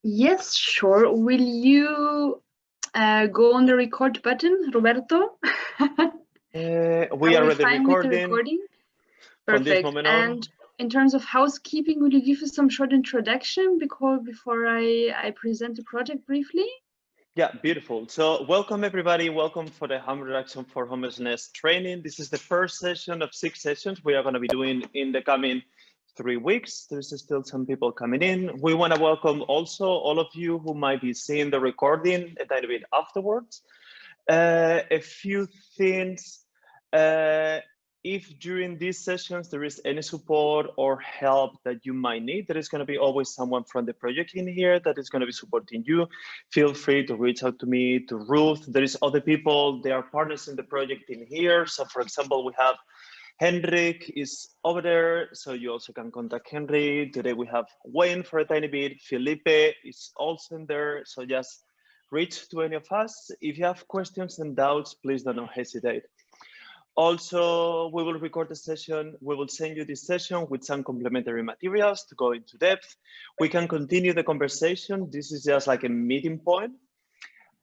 Yes, sure. Will you go on the record button, Roberto? We are already recording. From this Perfect. moment on. And in terms of housekeeping, will you give us some short introduction before I present the project briefly? Yeah, beautiful. So welcome everybody. Welcome for the Harm Reduction for Homelessness training. This is the first session of 6 sessions we are going to be doing in the coming 3 weeks. There's still some people coming in. We want to welcome also all of you who might be seeing the recording a tiny bit afterwards. A few things. If during these sessions there is any support or help that you might need, there is going to be always someone from the project in here that is going to be supporting you. Feel free to reach out to me, to Ruth. There is other people, they are partners in the project in here. So for example, we have Henrik is over there, so you also can contact Henry. Today we have Wayne for a tiny bit. Felipe is also in there, so just reach to any of us. If you have questions and doubts, please don't hesitate. Also, we will record the session. We will send you this session with some complementary materials to go into depth. We can continue the conversation. This is just like a meeting point.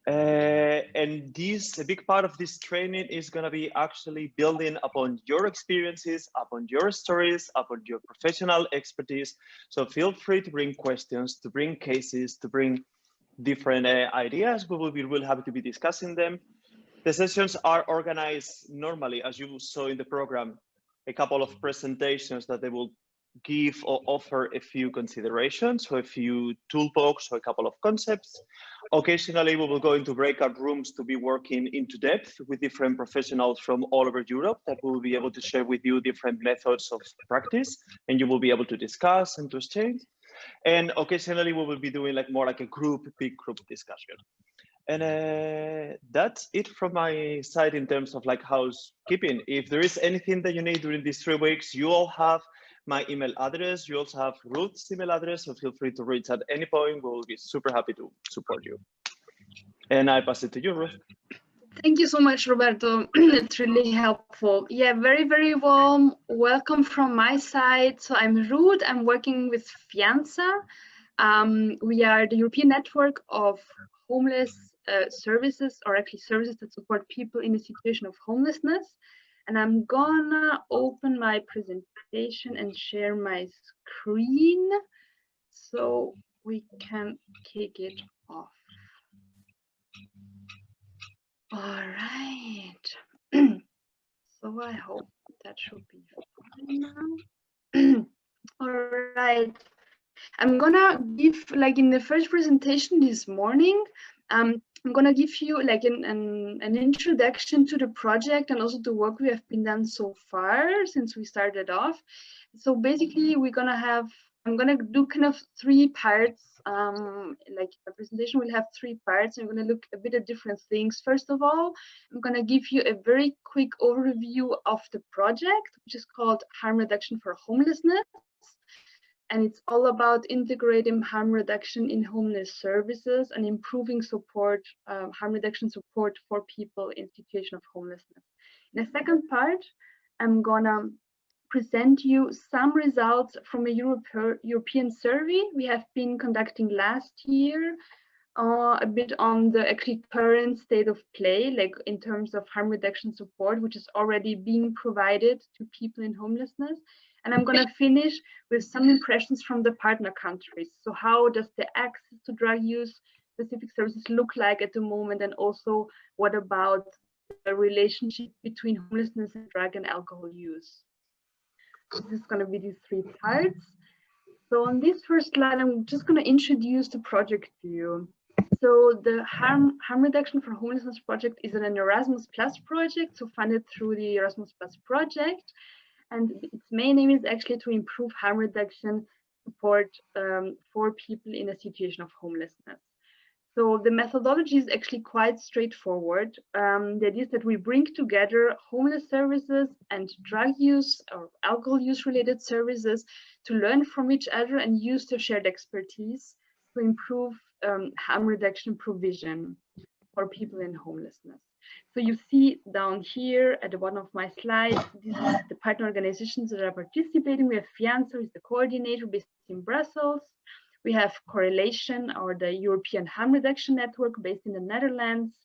And a big part of this training is going to be actually building upon your experiences, upon your stories, upon your professional expertise. So feel free to bring questions, to bring cases, to bring different ideas. We will be really happy to be discussing them. The sessions are organized normally, as you saw in the program, a couple of presentations that they will give or offer a few considerations, so a few toolbox or a couple of concepts. Occasionally, we will go into breakout rooms to be working into depth with different professionals from all over Europe that will be able to share with you different methods of practice, and you will be able to discuss and to exchange. And occasionally, we will be doing more like a big group discussion. And that's it from my side in terms of housekeeping. If there is anything that you need during these 3 weeks, you all have my email address. You also have Ruth's email address, so feel free to reach at any point. We will be super happy to support you. And I pass it to you, Ruth. Thank you so much, Roberto. It's really helpful. Yeah, very, very warm welcome from my side. So I'm Ruth. I'm working with Fianza. We are the European network of homeless services, or actually services that support people in a situation of homelessness. And I'm gonna open my presentation and share my screen so we can kick it off. All right. So I hope that should be fine now. All right. I'm gonna give, in the first presentation this morning, I'm gonna give you an introduction to the project and also the work we have been done so far since we started off. So basically, I'm gonna do kind of 3 parts. The presentation will have 3 parts. I'm gonna look a bit at different things. First of all, I'm gonna give you a very quick overview of the project, which is called Harm Reduction for Homelessness. And it's all about integrating harm reduction in homeless services and improving support, harm reduction support for people in situation of homelessness. In the second part, I'm gonna present you some results from a European survey we have been conducting last year, a bit on the actually current state of play, in terms of harm reduction support, which is already being provided to people in homelessness. And I'm going to finish with some impressions from the partner countries. So how does the access to drug use specific services look like at the moment? And also, what about the relationship between homelessness and drug and alcohol use? This is going to be these 3 parts. So on this first slide, I'm just going to introduce the project to you. So the Harm Reduction for Homelessness project is an Erasmus Plus project, so funded through the Erasmus Plus project. And its main aim is actually to improve harm reduction support for people in a situation of homelessness. So the methodology is actually quite straightforward. The idea is that we bring together homeless services and drug use or alcohol use related services to learn from each other and use their shared expertise to improve harm reduction provision for people in homelessness. So you see down here at the bottom of my slide, this is the partner organizations that are participating. We have Fianza, who is the coordinator based in Brussels. We have Correlation, or the European Harm Reduction Network based in the Netherlands.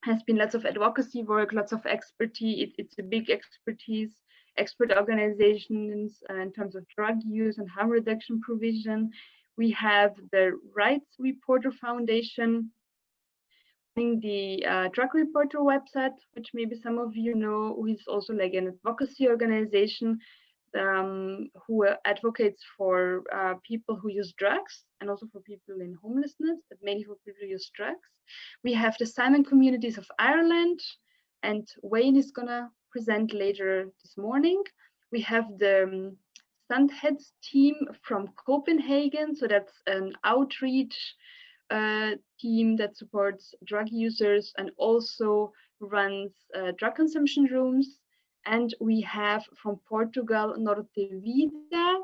Has been lots of advocacy work, lots of expertise. It's a big expertise, expert organizations in terms of drug use and harm reduction provision. We have the Rights Reporter Foundation, the Drug Reporter website, which maybe some of you know, who is also like an advocacy organization who advocates for people who use drugs and also for people in homelessness, but mainly for people who use drugs. We have the Simon Communities of Ireland, and Wayne is gonna present later this morning. We have the Sundheads team from Copenhagen, so that's an outreach team that supports drug users and also runs drug consumption rooms. And we have from Portugal, Norte Vida,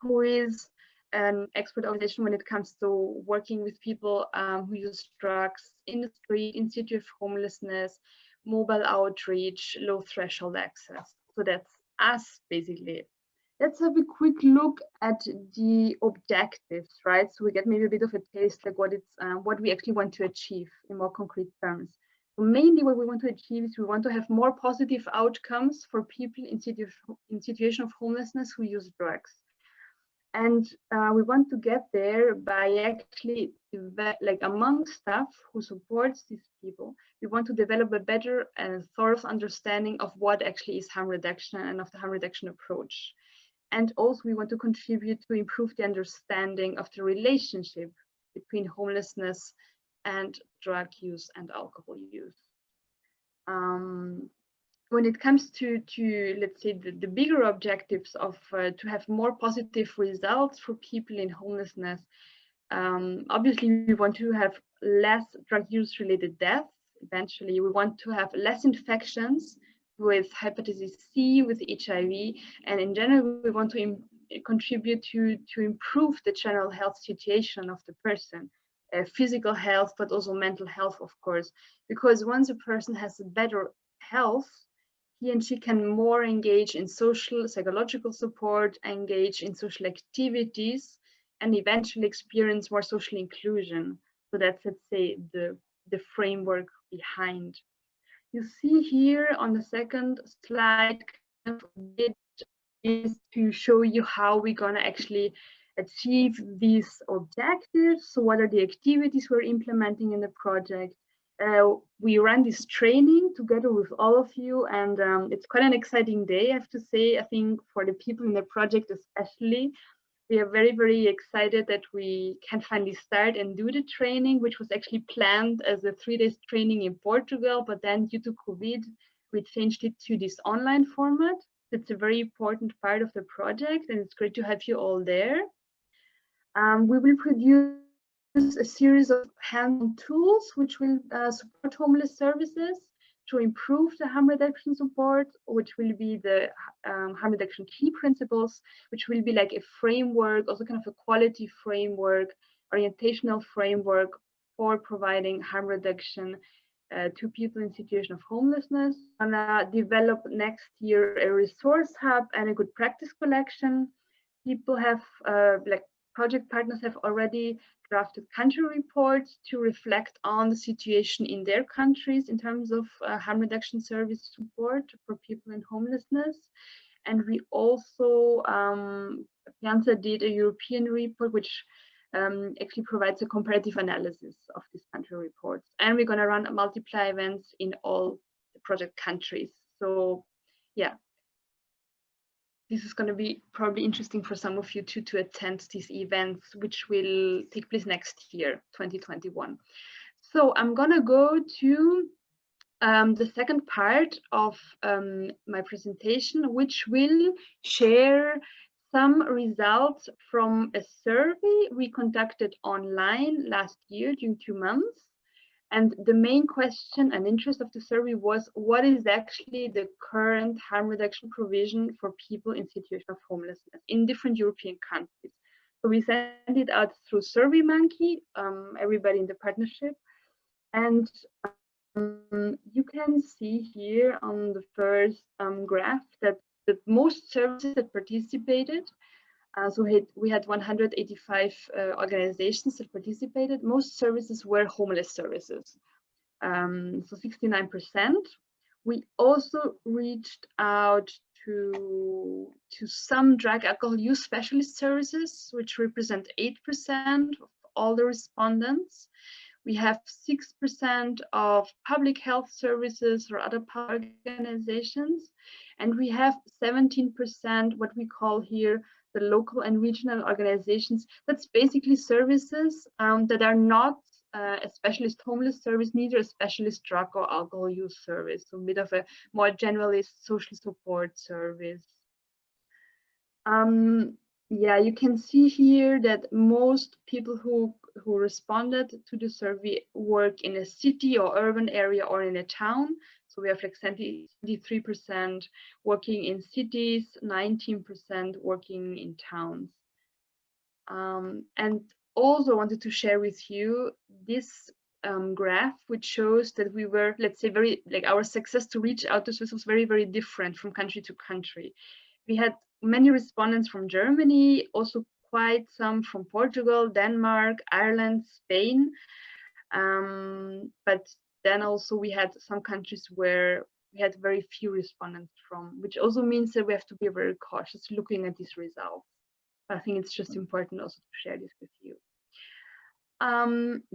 who is an expert organization when it comes to working with people who use drugs in the street, in situ of homelessness, mobile outreach, low threshold access. So that's us basically. Let's have a quick look at the objectives, right? So we get maybe a bit of a taste like what we actually want to achieve in more concrete terms. So mainly what we want to achieve is we want to have more positive outcomes for people in situation of homelessness who use drugs. And we want to get there by actually, like among staff who supports these people, we want to develop a better and thorough understanding of what actually is harm reduction and of the harm reduction approach. And also we want to contribute to improve the understanding of the relationship between homelessness and drug use and alcohol use. When it comes to let's say the bigger objectives of to have more positive results for people in homelessness, obviously we want to have less drug use related deaths. Eventually we want to have less infections with hepatitis C, with HIV, and in general we want to contribute to improve the general health situation of the person, physical health, but also mental health, of course, because once a person has a better health, he and she can more engage in social, psychological support, engage in social activities, and eventually experience more social inclusion. So that's, let's say, the framework behind. You see here on the second slide, kind of it is to show you how we're gonna actually achieve these objectives. So what are the activities we're implementing in the project? We ran this training together with all of you, and it's quite an exciting day, I have to say. I think for the people in the project especially, we are very, very excited that we can finally start and do the training, which was actually planned as a 3-day training in Portugal, but then due to COVID, we changed it to this online format. It's a very important part of the project, and it's great to have you all there. We will produce a series of hands-on tools which will support homeless services to improve the harm reduction support, which will be the harm reduction key principles, which will be like a framework, also kind of a quality framework, orientational framework for providing harm reduction to people in situation of homelessness. And develop next year a resource hub and a good practice collection. People have like project partners have already drafted country reports to reflect on the situation in their countries in terms of harm reduction service support for people in homelessness. And we also, Pianza did a European report which actually provides a comparative analysis of these country reports. And we're going to run multiply events in all the project countries. So yeah, this is going to be probably interesting for some of you to attend these events, which will take place next year, 2021. So I'm going to go to the second part of my presentation, which will share some results from a survey we conducted online last year during 2 months. And the main question and interest of the survey was, what is actually the current harm reduction provision for people in situation of homelessness in different European countries? So we sent it out through SurveyMonkey, everybody in the partnership. And you can see here on the first graph that the most services that participated So we had 185 organizations that participated. Most services were homeless services, so 69%. We also reached out to some drug alcohol use specialist services, which represent 8% of all the respondents. We have 6% of public health services or other organizations, and we have 17% what we call here the local and regional organizations. That's basically services that are not a specialist homeless service, neither a specialist drug or alcohol use service, so a bit of a more generalist social support service. Yeah, you can see here that most people who responded to the survey work in a city or urban area or in a town. So we have like 73% working in cities, 19% working in towns. And also wanted to share with you this graph, which shows that we were, let's say, very, like our success to reach out to Swiss was very, very different from country to country. We had many respondents from Germany, also quite some from Portugal, Denmark, Ireland, Spain. But then also we had some countries where we had very few respondents from, which also means that we have to be very cautious looking at these results. I think it's just important also to share this with you.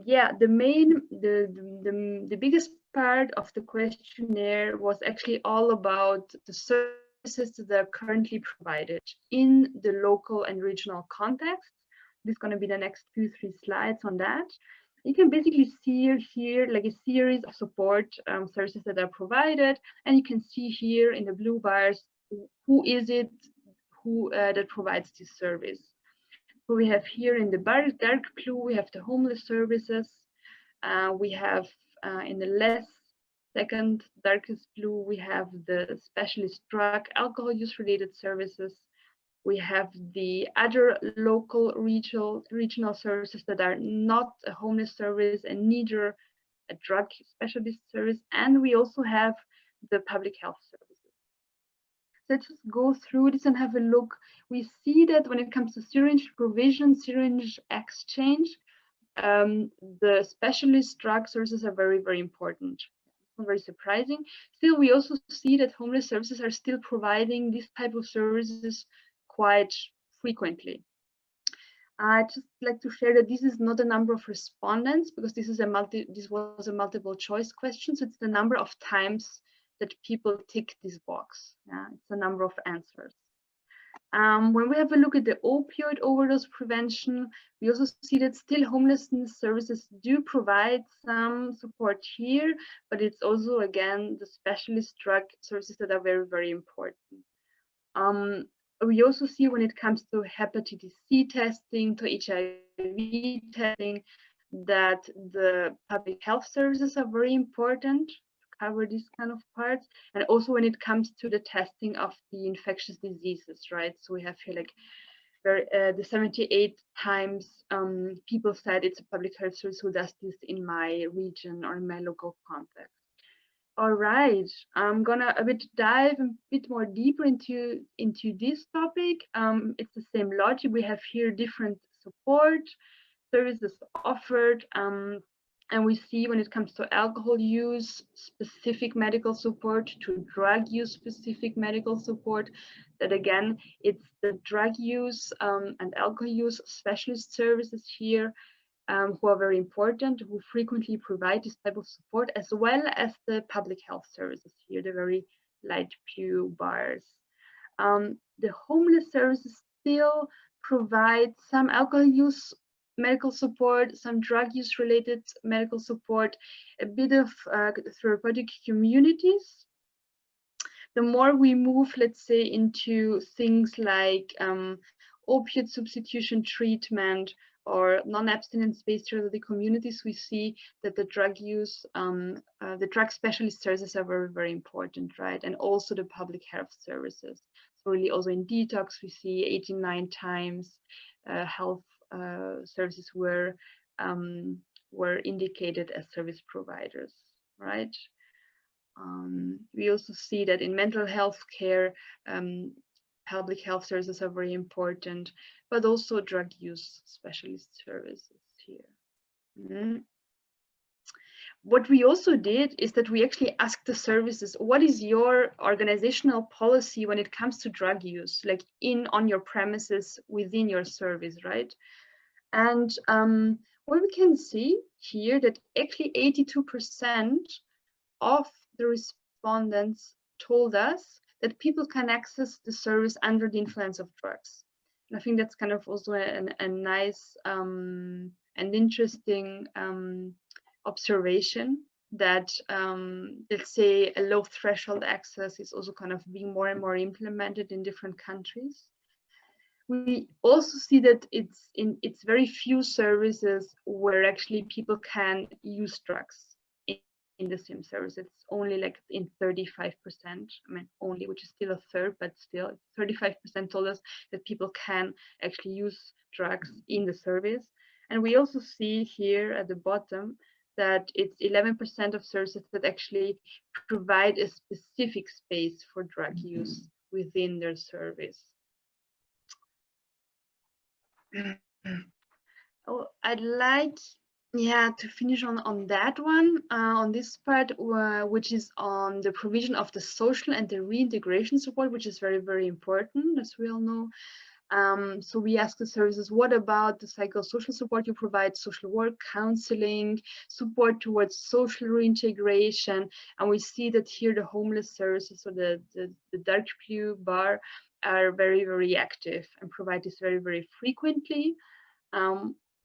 Yeah, the biggest part of the questionnaire was actually all about the services that are currently provided in the local and regional context. This is going to be the next 2-3 slides on that. You can basically see here like a series of support services that are provided, and you can see here in the blue bars who is it that provides this service. So we have here in the dark blue, we have the homeless services. We have in the second darkest blue, we have the specialist drug, alcohol use related services. We have the other local regional services that are not a homeless service and neither a drug specialist service. And we also have the public health services. Let's just go through this and have a look. We see that when it comes to syringe provision, syringe exchange, the specialist drug services are very, very important. It's not very surprising. Still, we also see that homeless services are still providing this type of services quite frequently. I'd just like to share that this is not a number of respondents because this was a multiple choice question. So it's the number of times that people tick this box. Yeah, it's a number of answers. When we have a look at the opioid overdose prevention, we also see that still homelessness services do provide some support here, but it's also, again, the specialist drug services that are very, very important. We also see when it comes to hepatitis C testing, to HIV testing, that the public health services are very important to cover this kind of parts. And also when it comes to the testing of the infectious diseases, right? So we have here like the 78 times people said it's a public health service who does this in my region or in my local context. All right, I'm gonna dive a bit more deeper into this topic. It's the same logic. We have here different support services offered, and we see when it comes to alcohol use, specific medical support, to drug use, specific medical support, that again, it's the drug use and alcohol use specialist services here who are very important, who frequently provide this type of support, as well as the public health services here, the very light blue bars. The homeless services still provide some alcohol use medical support, some drug use related medical support, a bit of therapeutic communities. The more we move, let's say, into things like opiate substitution treatment or non-abstinence-based therapeutic communities, we see that the drug use, the drug specialist services are very, very important, right? And also the public health services. So really also in detox, we see 89 times health services were indicated as service providers, right? We also see that in mental health care, public health services are very important, but also drug use specialist services here. What we also did is that we actually asked the services, what is your organizational policy when it comes to drug use, like on your premises within your service, right? And what we can see here that actually 82% of the respondents told us that people can access the service under the influence of drugs. And I think that's kind of also a nice and interesting observation that let's say a low threshold access is also kind of being more and more implemented in different countries. We also see that it's very few services where actually people can use drugs in the same service. It's only like in 35%. I mean, only, which is still a third, but still 35% told us that people can actually use drugs in the service. And we also see here at the bottom that it's 11% of services that actually provide a specific space for drug use within their service. Oh, I'd like, to finish on that one, on this part, which is on the provision of the social and the reintegration support, which is very, very important, as we all know. So we ask the services, what about the psychosocial support you provide, social work, counseling, support towards social reintegration? And we see that here the homeless services, or the dark blue bar, are very, very active and provide this very, very frequently.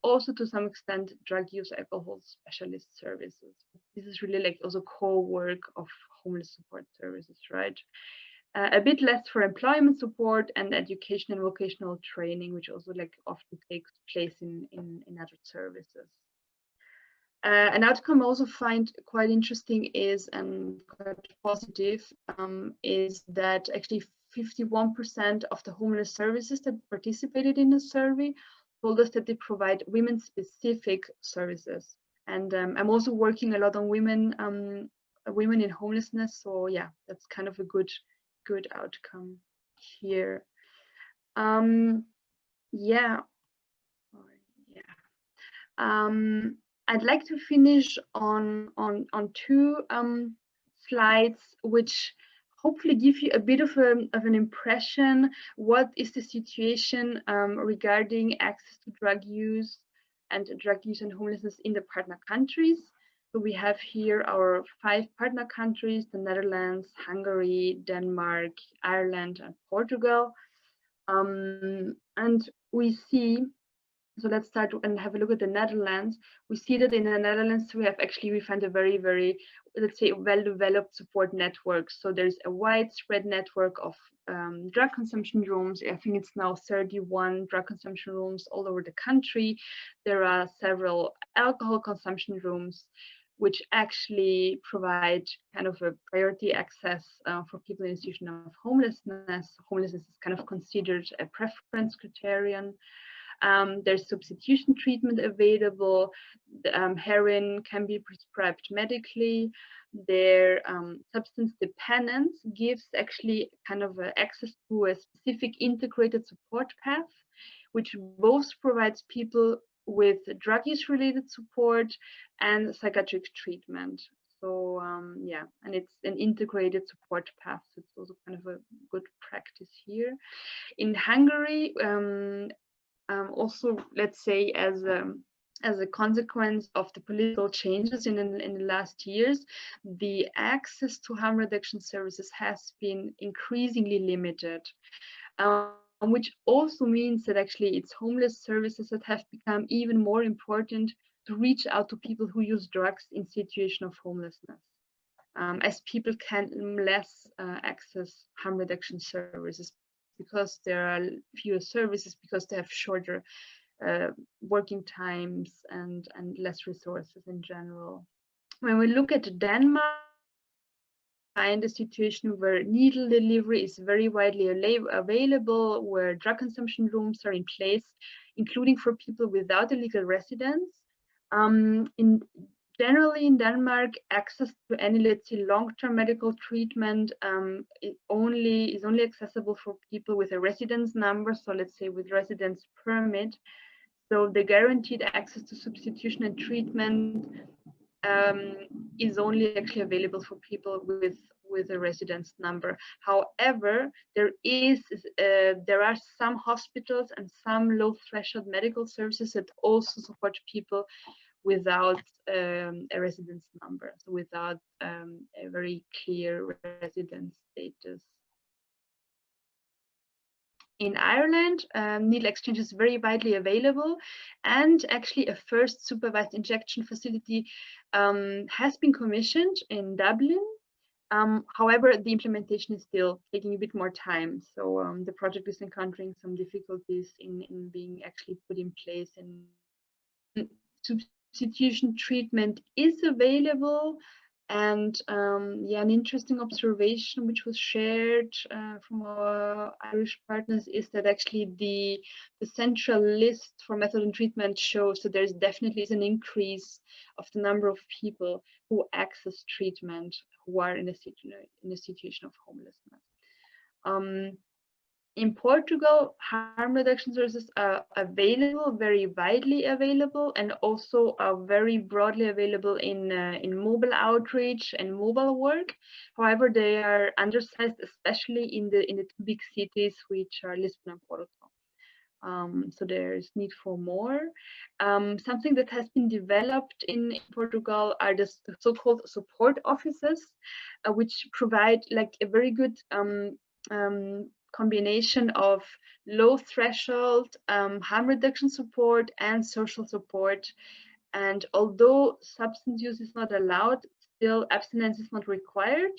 Also to some extent drug use alcohol specialist services. This is really like also core work of homeless support services, right? A bit less for employment support and education and vocational training, which also like often takes place in other services. An outcome I also find quite interesting is, and quite positive, is that actually 51% of the homeless services that participated in the survey told us that they provide women-specific services. And I'm also working a lot on women in homelessness. So yeah, that's kind of a good outcome here. I'd like to finish on two slides, which hopefully give you a bit of an impression. What is the situation regarding access to drug use and homelessness in the partner countries? So we have here our 5 partner countries: the Netherlands, Hungary, Denmark, Ireland, and Portugal. And we see, so let's start and have a look at the Netherlands. We see that in the Netherlands, we find a very, very, let's say, well-developed support network. So there's a widespread network of drug consumption rooms. I think it's now 31 drug consumption rooms all over the country. There are several alcohol consumption rooms, which actually provide kind of a priority access for people in the situation of homelessness. Homelessness is kind of considered a preference criterion. There's substitution treatment available. Heroin can be prescribed medically. Their substance dependence gives actually kind of access to a specific integrated support path, which both provides people with drug use related support and psychiatric treatment. So and it's an integrated support path. So it's also kind of a good practice here. In Hungary, also, let's say, as a consequence of the political changes in the last years, the access to harm reduction services has been increasingly limited, which also means that actually it's homeless services that have become even more important to reach out to people who use drugs in situation of homelessness, as people can less access harm reduction services because there are fewer services, because they have shorter working times and less resources in general. When we look at Denmark, find a situation where needle delivery is very widely available, where drug consumption rooms are in place, including for people without a legal residence. In generally in Denmark, access to any, let's say, long-term medical treatment is only accessible for people with a residence number. So let's say with residence permit. So the guaranteed access to substitution and treatment is only actually available for people with a residence number. However, there are some hospitals and some low threshold medical services that also support people without a residence number, so without a very clear residence status. In Ireland, needle exchange is very widely available, and actually a first supervised injection facility has been commissioned in Dublin. However, the implementation is still taking a bit more time. So the project is encountering some difficulties in being actually put in place. And substitution treatment is available. And yeah, an interesting observation which was shared from our Irish partners is that actually the central list for methadone treatment shows that there's definitely an increase of the number of people who access treatment who are in a situation of homelessness. In Portugal, harm reduction services are available, very widely available, and also are very broadly available in mobile outreach and mobile work. However, they are undersized, especially in the two big cities, which are Lisbon and Porto. So there's need for more. Something that has been developed in Portugal are the so-called support offices, which provide like a very good combination of low threshold harm reduction support and social support. And although substance use is not allowed, still abstinence is not required.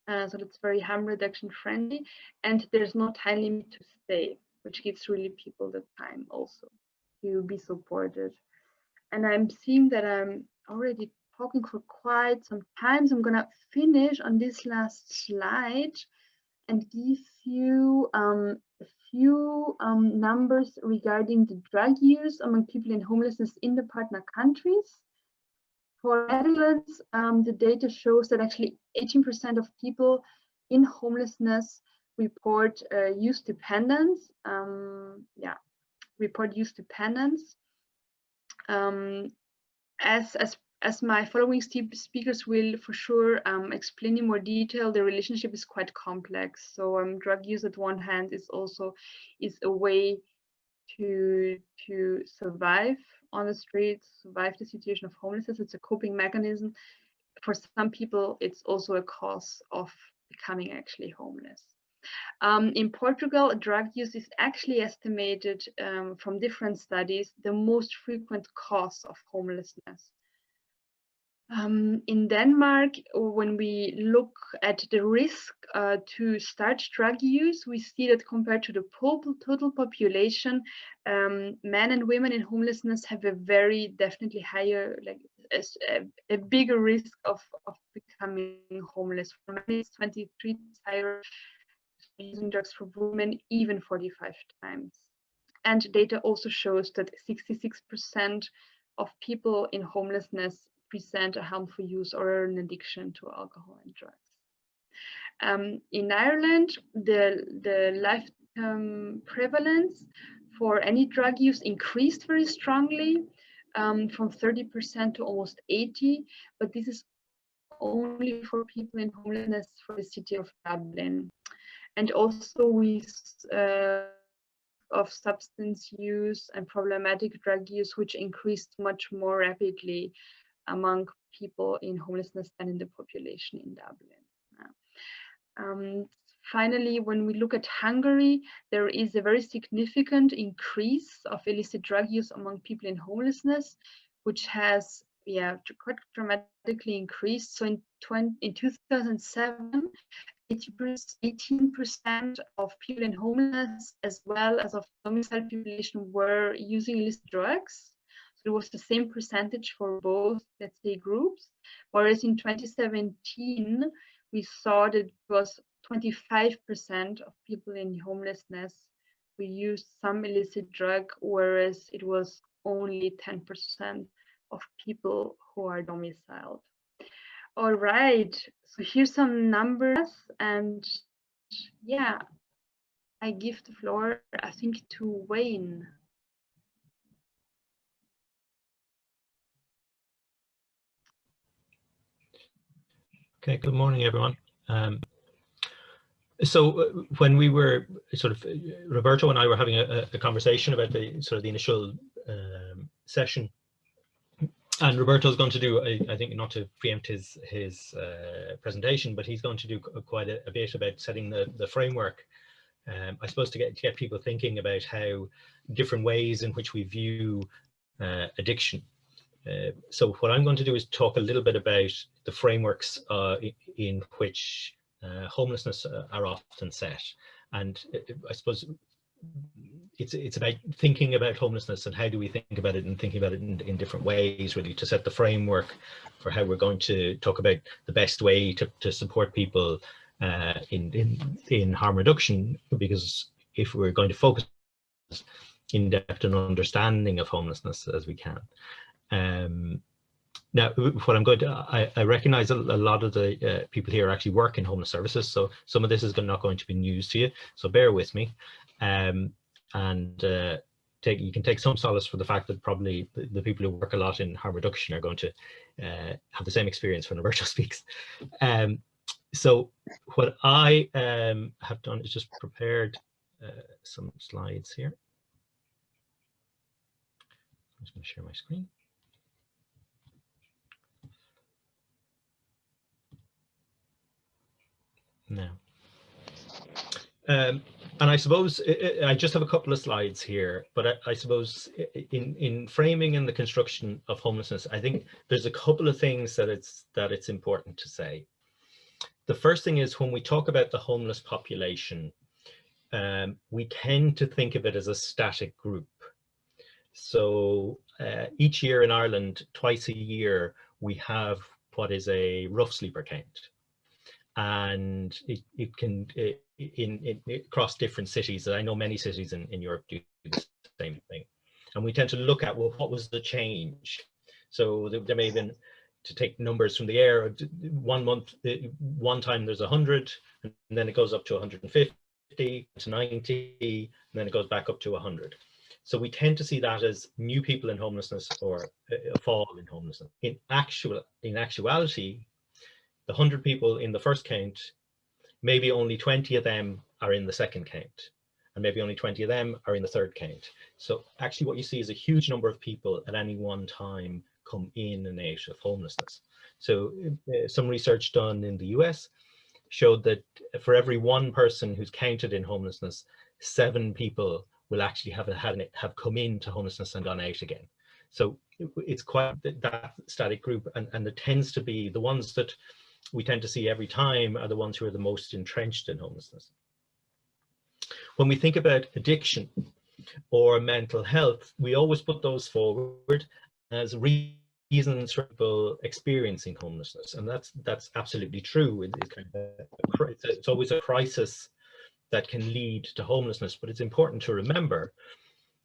So it's very harm reduction friendly, and there's no time limit to stay, which gives really people the time also to be supported. And I'm seeing that I'm already talking for quite some time, so I'm gonna finish on this last slide and give you a few numbers regarding the drug use among people in homelessness in the partner countries. For Netherlands, the data shows that actually 18% of people in homelessness report use dependence. Report use dependence. As my following speakers will for sure explain in more detail, the relationship is quite complex. So drug use at one hand is a way to survive on the streets, survive the situation of homelessness. It's a coping mechanism. For some people, it's also a cause of becoming actually homeless. In Portugal, drug use is actually estimated from different studies the most frequent cause of homelessness. In Denmark, when we look at the risk to start drug use, we see that compared to the total population, men and women in homelessness have a very definitely higher, like a bigger risk of becoming homeless. For men, it's 23 times higher. Using drugs for women, even 45 times. And data also shows that 66% of people in homelessness present a harmful use or an addiction to alcohol and drugs. In Ireland, the lifetime prevalence for any drug use increased very strongly, from 30% to almost 80%, but this is only for people in homelessness for the city of Dublin. And also we of substance use and problematic drug use, which increased much more rapidly among people in homelessness than in the population in Dublin. Finally, when we look at Hungary, there is a very significant increase of illicit drug use among people in homelessness, which has quite dramatically increased. So in 2007, 18% of people in homelessness as well as of domiciled population were using illicit drugs. So it was the same percentage for both, let's say, groups. Whereas in 2017, we saw that it was 25% of people in homelessness who used some illicit drug, whereas it was only 10% of people who are domiciled. All right, so here's some numbers, and yeah, I give the floor, I think, to Wayne. Okay, good morning, everyone. So when we were Roberto and I were having a conversation about the initial session, and Roberto's going to do, I think, not to preempt his presentation, but he's going to do quite a bit about setting the framework. I suppose to get people thinking about how different ways in which we view addiction. So what I'm going to do is talk a little bit about the frameworks in which homelessness are often set, and I suppose it's about thinking about homelessness and how do we think about it, and thinking about it in different ways, really, to set the framework for how we're going to talk about the best way to support people in harm reduction, because if we're going to focus in depth and understanding of homelessness as we can. Now, what I'm going to, I recognize a lot of the people here actually work in homeless services, so some of this is not going to be news to you, so bear with me. You can take some solace for the fact that probably the people who work a lot in harm reduction are going to have the same experience when Roberto speaks. So what I have done is just prepared some slides here. I'm just going to share my screen. Now, and I suppose I just have a couple of slides here, but I suppose in framing and the construction of homelessness, I think there's a couple of things that it's important to say. The first thing is, when we talk about the homeless population, we tend to think of it as a static group. So each year in Ireland, twice a year, we have what is a rough sleeper count. And it can across different cities. I know many cities in Europe do the same thing, and we tend to look at, well, what was the change? So there may have been, to take numbers from the air, 1 month, one time there's 100, and then it goes up to 150 to 90, and then it goes back up to 100. So we tend to see that as new people in homelessness or a fall in homelessness. In actuality, the 100 people in the first count, maybe only 20 of them are in the second count, and maybe only 20 of them are in the third count. So actually what you see is a huge number of people at any one time come in and out of homelessness. So some research done in the US showed that for every one person who's counted in homelessness, 7 people will actually have come into homelessness and gone out again. So it's quite that static group, and it tends to be the ones that we tend to see every time are the ones who are the most entrenched in homelessness. When we think about addiction or mental health, we always put those forward as reasons for people experiencing homelessness, and that's absolutely true. It's always a crisis that can lead to homelessness, but it's important to remember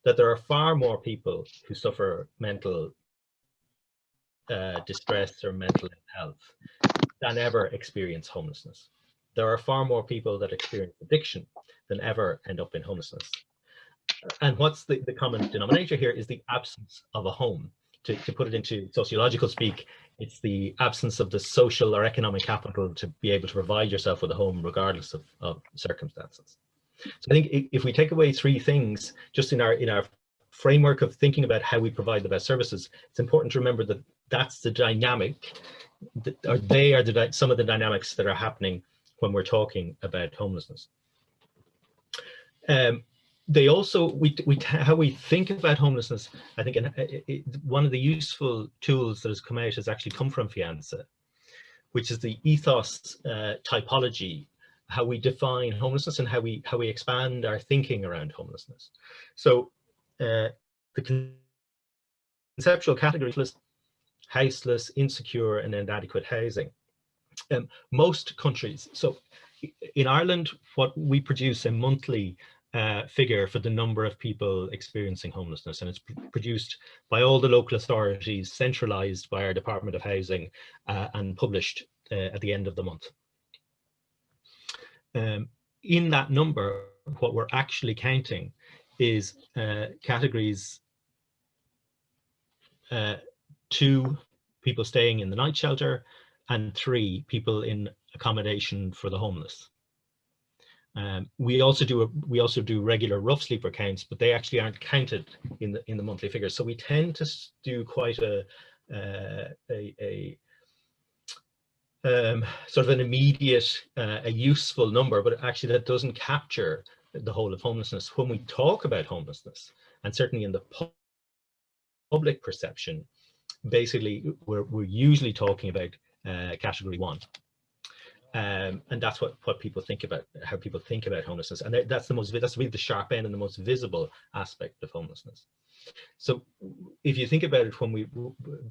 that there are far more people who suffer mental distress or mental health than ever experience homelessness. There are far more people that experience addiction than ever end up in homelessness. And what's the common denominator here is the absence of a home. To put it into sociological speak, it's the absence of the social or economic capital to be able to provide yourself with a home regardless of circumstances. So I think if we take away 3 things just in our framework of thinking about how we provide the best services, it's important to remember that that's the dynamic, or they are some of the dynamics that are happening when we're talking about homelessness. They also, how we think about homelessness, I think one of the useful tools that has come out has actually come from Fianza, which is the ethos typology, how we define homelessness and how we expand our thinking around homelessness. So the conceptual categories: houseless, insecure, and inadequate housing. Most countries, so in Ireland, what we produce a monthly figure for the number of people experiencing homelessness, and it's produced by all the local authorities, centralized by our Department of Housing, and published at the end of the month. In that number, what we're actually counting is categories 2 people staying in the night shelter and 3 people in accommodation for the homeless. We also do regular rough sleeper counts, but they actually aren't counted in the monthly figures. So we tend to do quite a sort of an immediate, a useful number, but actually that doesn't capture the whole of homelessness. When we talk about homelessness, and certainly in the public perception, basically we're usually talking about category 1. And that's what people think about, how people think about homelessness, and that's really the sharp end and the most visible aspect of homelessness. So if you think about it, when we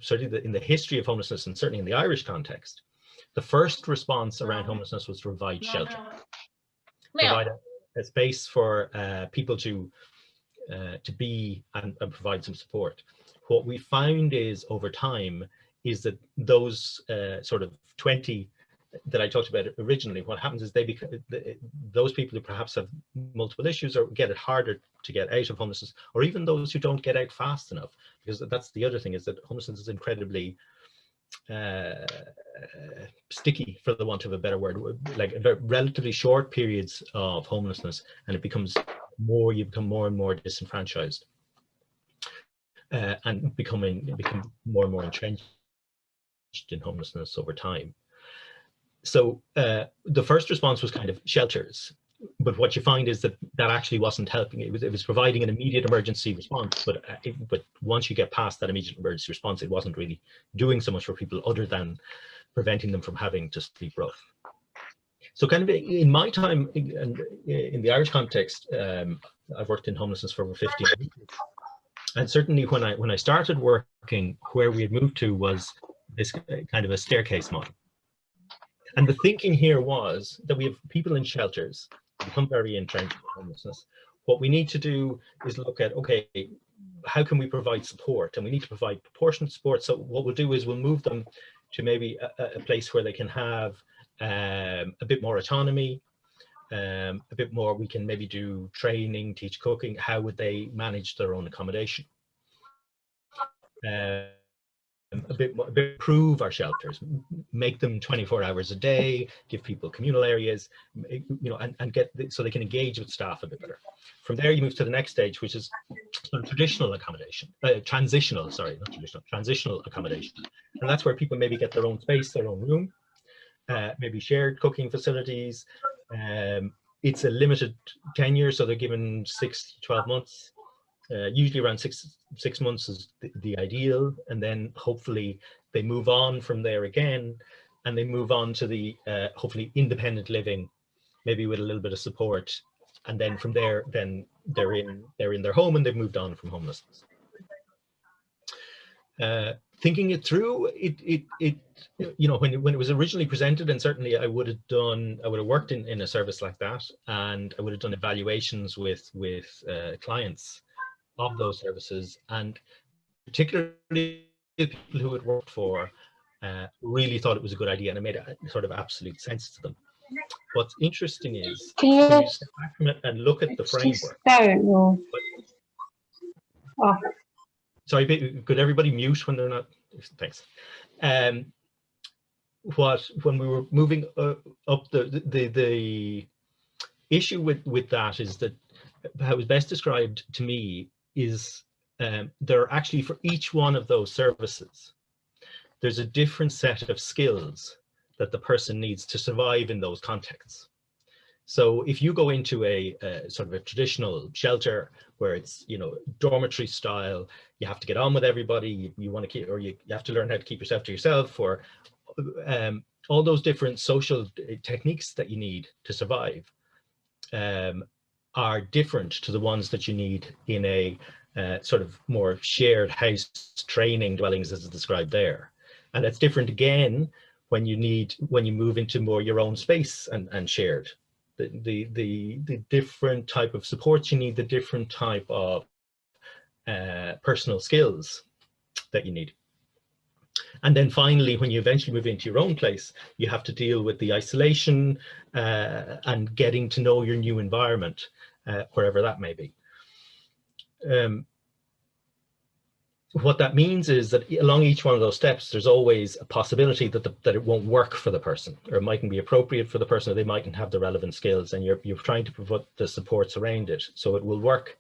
certainly in the history of homelessness, and certainly in the Irish context, the first response around homelessness was to provide shelter, provide a space for people to be and provide some support. What we found is over time is that those sort of 20 that I talked about originally, what happens is those people who perhaps have multiple issues or get it harder to get out of homelessness, or even those who don't get out fast enough, because that's the other thing, is that homelessness is incredibly sticky, for the want of a better word, like relatively short periods of homelessness, and it becomes more, you become more and more disenfranchised, and become more and more entrenched in homelessness over time. So the first response was kind of shelters, but what you find is that actually wasn't helping. It was providing an immediate emergency response, but once you get past that immediate emergency response, it wasn't really doing so much for people other than preventing them from having to sleep rough. So kind of in my time in the Irish context, I've worked in homelessness for over 15 years. And certainly when I started working, where we had moved to was this kind of a staircase model. And the thinking here was that we have people in shelters become very entrenched in homelessness. What we need to do is look at, okay, how can we provide support? And we need to provide proportionate support. So what we'll do is we'll move them to maybe a place where they can have a bit more autonomy, a bit more, we can maybe do training, teach cooking, how would they manage their own accommodation? A bit improve our shelters, make them 24 hours a day, give people communal areas, and get so they can engage with staff a bit better. From there, you move to the next stage, which is sort of traditional accommodation, transitional accommodation, and that's where people maybe get their own space, their own room, maybe shared cooking facilities. It's a limited tenure, so they're given 6 to 12 months. Usually around six months is the ideal, and then hopefully they move on from there again, and they move on to the hopefully independent living, maybe with a little bit of support, and then from there, then they're in their home and they've moved on from homelessness. Thinking it through, when it was originally presented, and certainly I would have worked in a service like that, and I would have done evaluations with clients of those services, and particularly people who had worked for really thought it was a good idea, and it made sort of absolute sense to them. What's interesting is when you step back from it and look at the framework. Sorry, could everybody mute when they're not? Thanks. When we were moving up, the issue with that is that how it was best described to me is there are actually, for each one of those services, there's a different set of skills that the person needs to survive in those contexts. So if you go into a sort of a traditional shelter where it's, dormitory style, you have to get on with everybody, you want to keep, or you have to learn how to keep yourself to yourself, or all those different social techniques that you need to survive are different to the ones that you need in a sort of more shared house training dwellings, as is described there. And it's different again when you move into more your own space and shared the different type of support you need, the different type of personal skills that you need. And then finally, when you eventually move into your own place, you have to deal with the isolation and getting to know your new environment, wherever that may be. What that means is that along each one of those steps, there's always a possibility that it won't work for the person, or it mightn't be appropriate for the person, or they mightn't have the relevant skills, and you're trying to provide the supports around it so it will work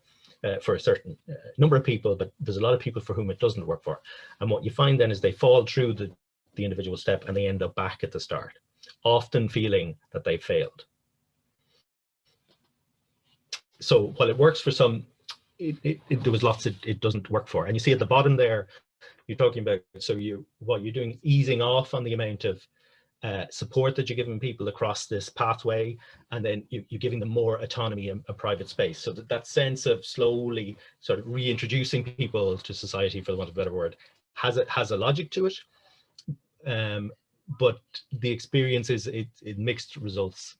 for a certain number of people, but there's a lot of people for whom it doesn't work for. And what you find then is they fall through the individual step and they end up back at the start, often feeling that they failed. So while it works for some, there was lots it doesn't work for. And you see at the bottom there, you're talking about, so what you're doing, easing off on the amount of support that you're giving people across this pathway, and then you're giving them more autonomy and a private space. So that sense of slowly sort of reintroducing people to society, for the want of a better word, has a logic to it. But the experience is it mixed results.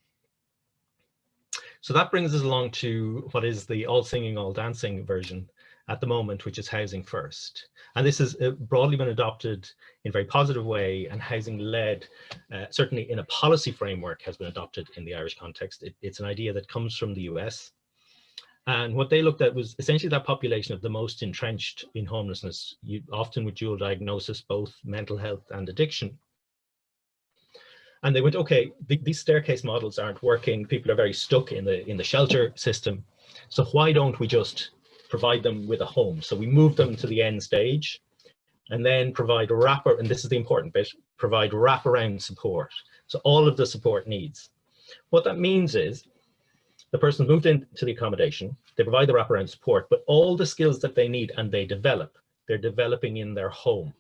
So that brings us along to what is the all singing, all dancing version at the moment, which is housing first. And this has broadly been adopted in a very positive way, and housing led, certainly in a policy framework, has been adopted in the Irish context. It's an idea that comes from the US. And what they looked at was essentially that population of the most entrenched in homelessness, often with dual diagnosis, both mental health and addiction. And they went, okay, these staircase models aren't working. People are very stuck in the shelter system. So why don't we just provide them with a home? So we move them to the end stage, and then provide and this is the important bit, provide wraparound support. So all of the support needs. What that means is the person moved into the accommodation, they provide the wraparound support, but all the skills that they need and they're developing in their home.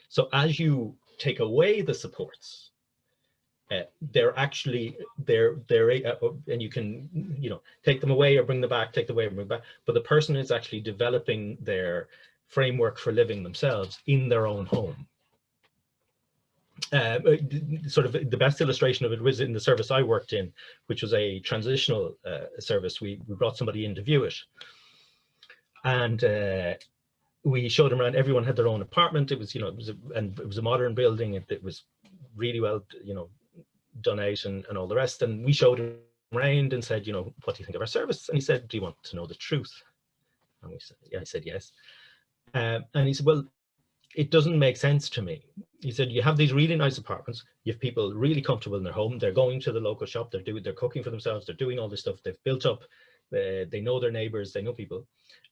So as you take away the supports, they're actually and you can take them away or bring them back, take them away or bring them back, but the person is actually developing their framework for living themselves in their own home. Sort of the best illustration of it was in the service I worked in, which was a transitional service. We brought somebody in to view it, and we showed them around. Everyone had their own apartment. It was it was a modern building. It was really well done out and all the rest. And we showed him around and said, what do you think of our service? And he said, do you want to know the truth? And we said, yeah. I said, yes. And he said, well, it doesn't make sense to me. He said, you have these really nice apartments. You have people really comfortable in their home. They're going to the local shop. They're cooking for themselves. They're doing all this stuff. They've built up. They know their neighbors. They know people.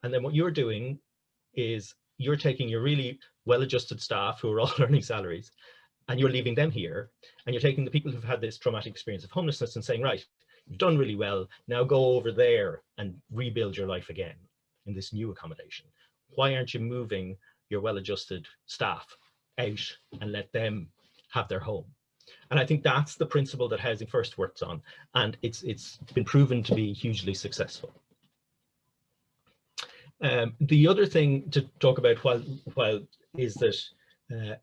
And then what you're doing is you're taking your really well-adjusted staff who are all earning salaries, and you're leaving them here, and you're taking the people who've had this traumatic experience of homelessness and saying, right, you've done really well, now go over there and rebuild your life again in this new accommodation. Why aren't you moving your well-adjusted staff out and let them have their home? And I think that's the principle that Housing First works on, and it's been proven to be hugely successful. The other thing to talk about while is that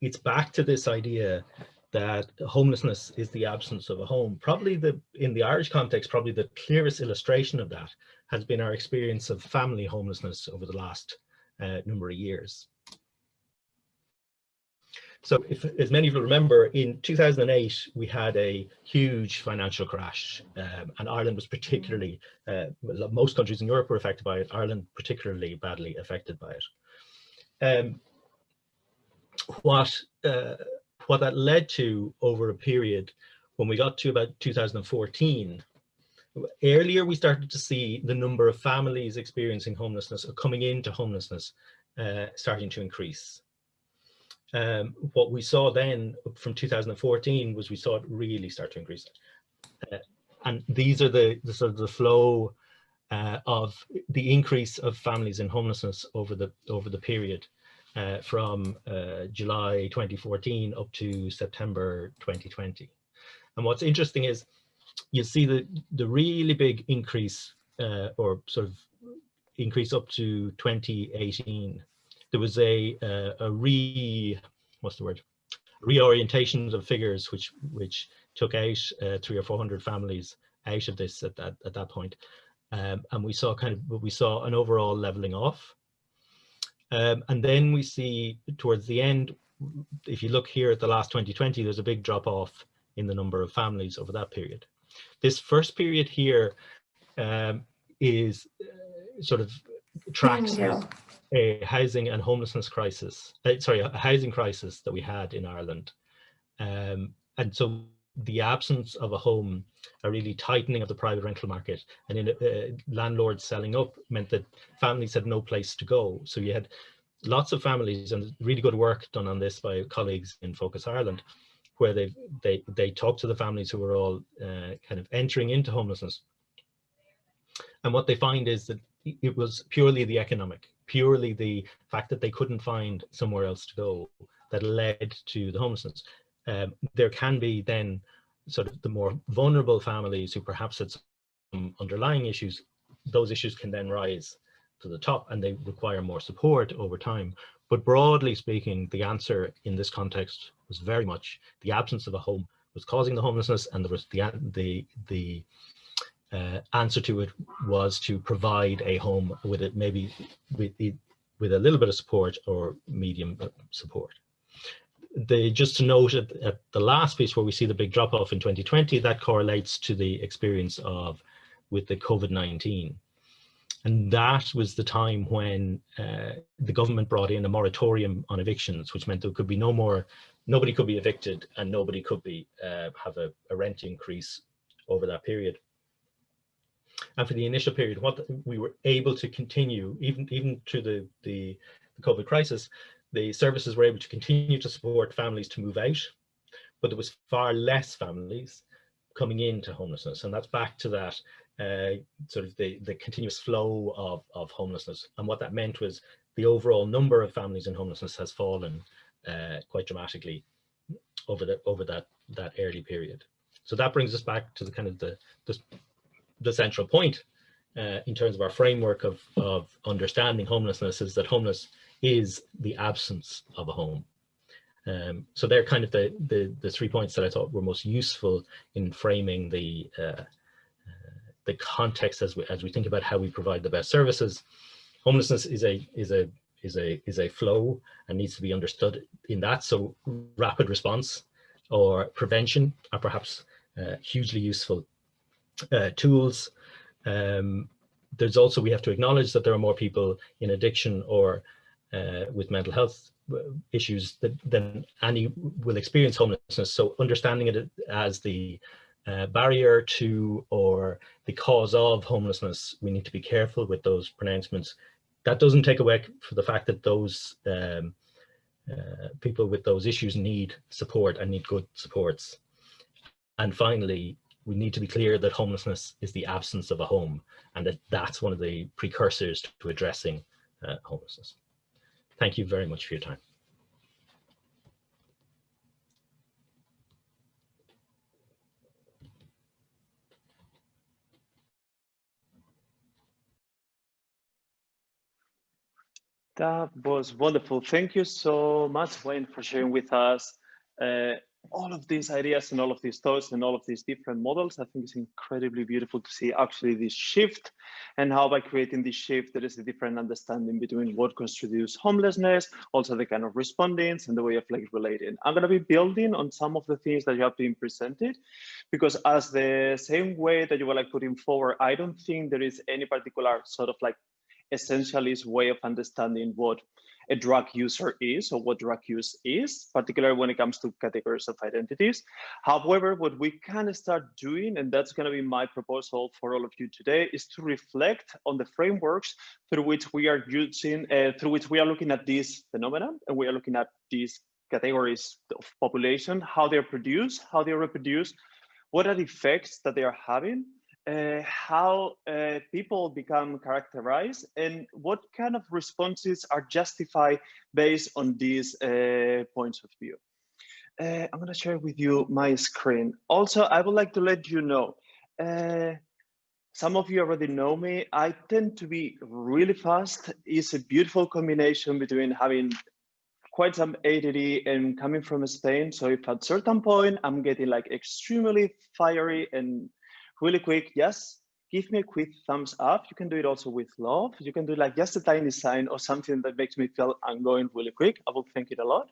it's back to this idea that homelessness is the absence of a home. Probably in the Irish context, probably the clearest illustration of that has been our experience of family homelessness over the last number of years. So as many of you remember, in 2008, we had a huge financial crash, and Ireland was particularly, most countries in Europe were affected by it, Ireland particularly badly affected by it. What that led to over a period, when we got to about 2014, earlier we started to see the number of families experiencing homelessness or coming into homelessness starting to increase. What we saw then from 2014 was we saw it really start to increase. And these are the sort of the flow of the increase of families in homelessness over the period. From July 2014 up to September 2020. And what's interesting is you see the really big increase or sort of increase up to 2018. There was a reorientation of figures which took out 300 or 400 families out of this at that point. And we saw an overall leveling off. And then we see towards the end, if you look here at the last 2020, there's a big drop off in the number of families over that period. This first period here is sort of tracks a housing and homelessness crisis, a housing crisis that we had in Ireland. And so the absence of a home, a really tightening of the private rental market, and in landlords selling up meant that families had no place to go. So you had lots of families, and really good work done on this by colleagues in Focus Ireland, where they talked to the families who were all kind of entering into homelessness. And what they find is that it was purely the economic, purely the fact that they couldn't find somewhere else to go that led to the homelessness. There can be then sort of the more vulnerable families who perhaps had some underlying issues. Those issues can then rise to the top and they require more support over time. But broadly speaking, the answer in this context was very much the absence of a home was causing the homelessness, and there was the answer to it was to provide a home with it, maybe with a little bit of support or medium support. Just to note at the last piece where we see the big drop off in 2020, that correlates to the experience with the COVID-19. And that was the time when the government brought in a moratorium on evictions, which meant there could be nobody could be evicted and nobody could be have a rent increase over that period. And for the initial period, what we were able to continue, even through the COVID crisis, the services were able to continue to support families to move out, but there was far less families coming into homelessness. And that's back to that sort of the continuous flow of homelessness. And what that meant was the overall number of families in homelessness has fallen quite dramatically over that early period. So that brings us back to the kind of the central point in terms of our framework of understanding homelessness, is that homeless is the absence of a home. So they're kind of the 3 points that I thought were most useful in framing the context as we think about how we provide the best services. Homelessness is a flow and needs to be understood in that. So rapid response or prevention are perhaps hugely useful tools. There's also, we have to acknowledge that there are more people in addiction or with mental health issues than any will experience homelessness. So understanding it as the barrier to or the cause of homelessness, we need to be careful with those pronouncements. That doesn't take away from the fact that those people with those issues need support and need good supports. And finally, we need to be clear that homelessness is the absence of a home, and that's one of the precursors to addressing homelessness. Thank you very much for your time. That was wonderful. Thank you so much, Wayne, for sharing with us all of these ideas and all of these thoughts and all of these different models. I think it's incredibly beautiful to see actually this shift, and how by creating this shift, there is a different understanding between what constitutes homelessness, also the kind of respondings and the way of like relating. I'm going to be building on some of the things that you have been presented, because as the same way that you were like putting forward, I don't think there is any particular sort of like essentialist way of understanding what a drug user is or what drug use is, particularly when it comes to categories of identities. However, what we can start doing, and that's going to be my proposal for all of you today, is to reflect on the frameworks through which we are using, through which we are looking at this phenomenon, and we are looking at these categories of population, how they're produced, how they reproduce, what are the effects that they are having, how people become characterized, and what kind of responses are justified based on these points of view. I'm going to share with you my screen. Also, I would like to let you know, some of you already know me. I tend to be really fast. It's a beautiful combination between having quite some ADD and coming from Spain. So if at a certain point I'm getting like extremely fiery and really quick, yes, give me a quick thumbs up. You can do it also with love. You can do like just a tiny sign or something that makes me feel I'm going really quick. I will thank it a lot.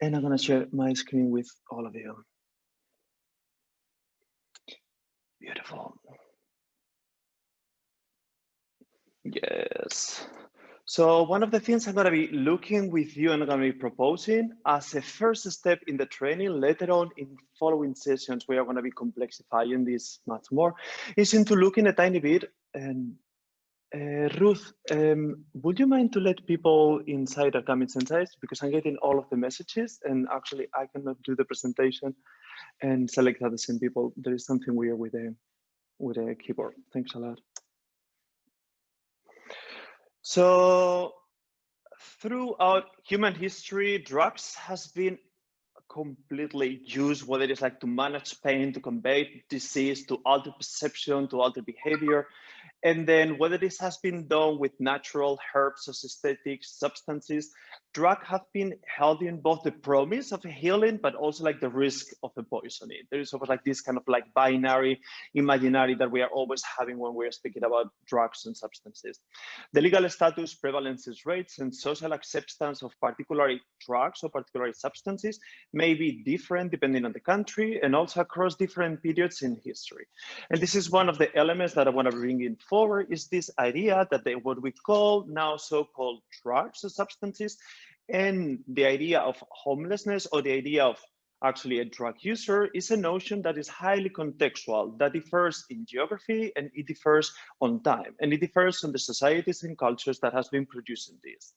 And I'm gonna share my screen with all of you. Beautiful. Yes. So one of the things I'm going to be looking with you and I'm going to be proposing as a first step in the training, later on in following sessions, we are going to be complexifying this much more, is into looking a tiny bit. And Ruth, would you mind to let people inside our comments inside, because I'm getting all of the messages and actually I cannot do the presentation and select the same people. There is something weird with a keyboard. Thanks a lot. So throughout human history, drugs has been completely used, whether it's like to manage pain, to convey disease, to alter perception, to alter behavior. And then whether this has been done with natural herbs or synthetic substances, drugs have been held in both the promise of a healing, but also like the risk of a poisoning. There is always like this kind of like binary imaginary that we are always having when we're speaking about drugs and substances. The legal status, prevalences rates, and social acceptance of particular drugs or particular substances may be different depending on the country and also across different periods in history. And this is one of the elements that I want to bring in forward, is this idea that what we call now so-called drugs or substances, and the idea of homelessness or the idea of actually a drug user is a notion that is highly contextual, that differs in geography and it differs on time, and it differs on the societies and cultures that has been producing this.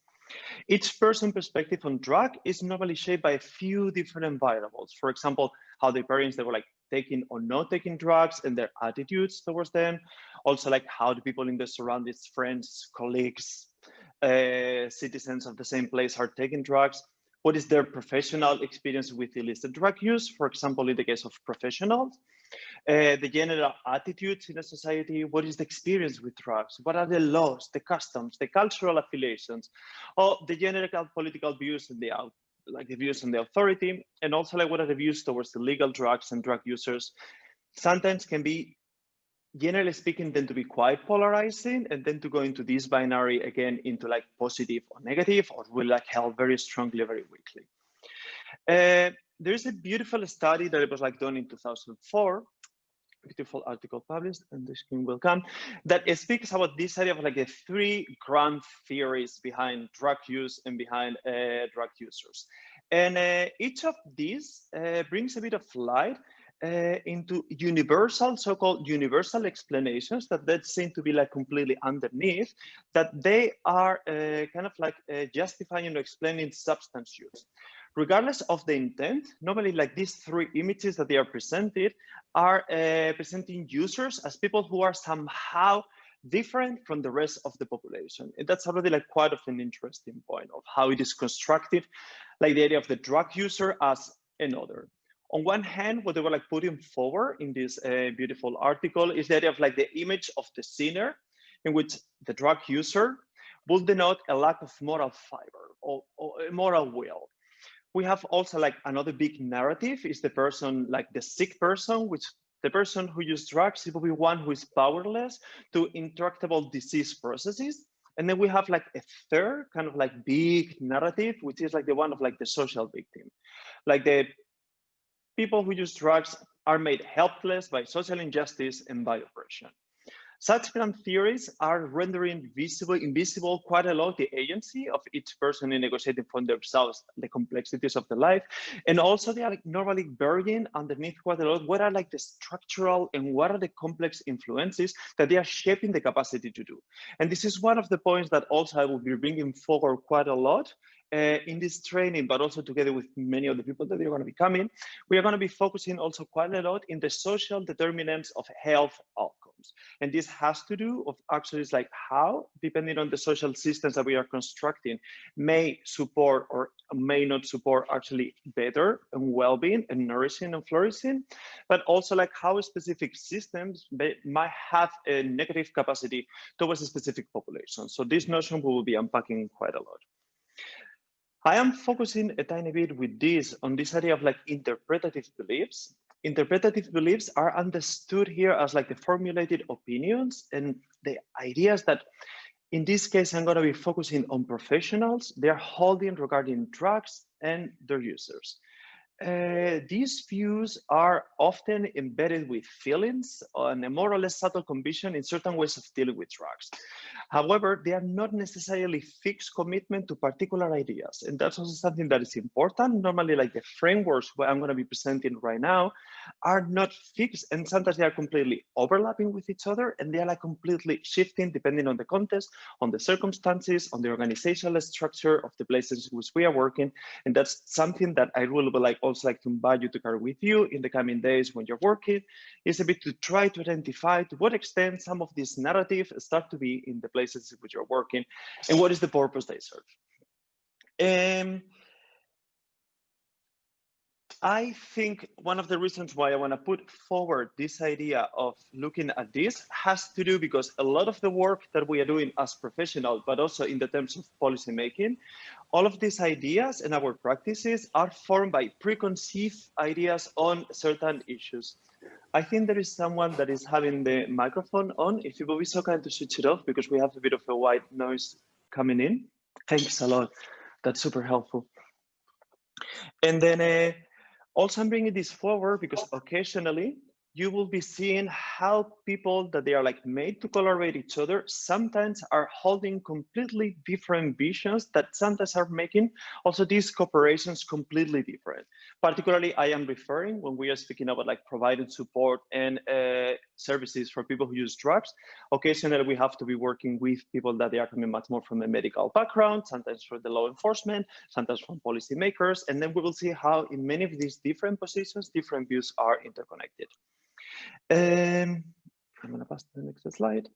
Each person's perspective on drug is normally shaped by a few different variables. For example, how their parents, they were like taking or not taking drugs and their attitudes towards them. Also like how the people in the surroundings, friends, colleagues, citizens of the same place are taking drugs. What is their professional experience with illicit drug use? For example, in the case of professionals, the general attitudes in a society, what is the experience with drugs, what are the laws, the customs, the cultural affiliations, or the general political views and the views on the authority, and also like what are the views towards illegal drugs and drug users. Sometimes can be, generally speaking, tend to be quite polarizing and then to go into this binary again into like positive or negative, or will like held very strongly, very weakly. There is a beautiful study that it was like done in 2004, beautiful article published, and the screen will come, that it speaks about this idea of like the three grand theories behind drug use and behind drug users. And each of these brings a bit of light into universal, so-called universal explanations that seem to be like completely underneath, that they are kind of like justifying or explaining substance use. Regardless of the intent, normally like these three images that they are presented are presenting users as people who are somehow different from the rest of the population. And that's already like quite of an interesting point of how it is constructed, like the idea of the drug user as another. On one hand, what they were like putting forward in this beautiful article is the idea of like the image of the sinner, in which the drug user will denote a lack of moral fiber or moral will. We have also like another big narrative is the person, like the sick person, which the person who uses drugs, it will be one who is powerless to intractable disease processes. And then we have like a third kind of like big narrative, which is like the one of like the social victim. Like the people who use drugs are made helpless by social injustice and by oppression. Such grand theories are rendering invisible quite a lot the agency of each person in negotiating for themselves the complexities of the life. And also they are like normally burying underneath quite a lot what are like the structural and what are the complex influences that they are shaping the capacity to do. And this is one of the points that also I will be bringing forward quite a lot in this training, but also together with many of the people that are going to be coming. We are going to be focusing also quite a lot in the social determinants of health outcomes. And this has to do with actually like how, depending on the social systems that we are constructing, may support or may not support actually better and well-being and nourishing and flourishing, but also like how specific systems might have a negative capacity towards a specific population. So this notion we will be unpacking quite a lot. I am focusing a tiny bit with this on this idea of like interpretative beliefs. interpretative beliefs are understood here as like the formulated opinions and the ideas that, in this case, I'm going to be focusing on professionals they're holding regarding drugs and their users. These views are often embedded with feelings and a more or less subtle conviction in certain ways of dealing with drugs. However, they are not necessarily fixed commitment to particular ideas. And that's also something that is important. Normally, like the frameworks what I'm going to be presenting right now are not fixed, and sometimes they are completely overlapping with each other, and they are like completely shifting depending on the context, on the circumstances, on the organizational structure of the places in which we are working. And that's something that I really would also like to invite you to carry with you in the coming days when you're working, is a bit to try to identify to what extent some of these narratives start to be in the places in which you're working and what is the purpose they serve. I think one of the reasons why I want to put forward this idea of looking at this has to do because a lot of the work that we are doing as professionals, but also in the terms of policy making, all of these ideas and our practices are formed by preconceived ideas on certain issues. I think there is someone that is having the microphone on. If you will be so kind to switch it off because we have a bit of a white noise coming in. Thanks a lot. That's super helpful. And then also, I'm bringing this forward because occasionally you will be seeing how people that they are like made to collaborate each other sometimes are holding completely different visions that sometimes are making also these corporations completely different. Particularly, I am referring when we are speaking about like providing support and services for people who use drugs. Occasionally, we have to be working with people that they are coming much more from a medical background, sometimes from the law enforcement, sometimes from policymakers, and then we will see how in many of these different positions, different views are interconnected. I'm going to pass to the next slide.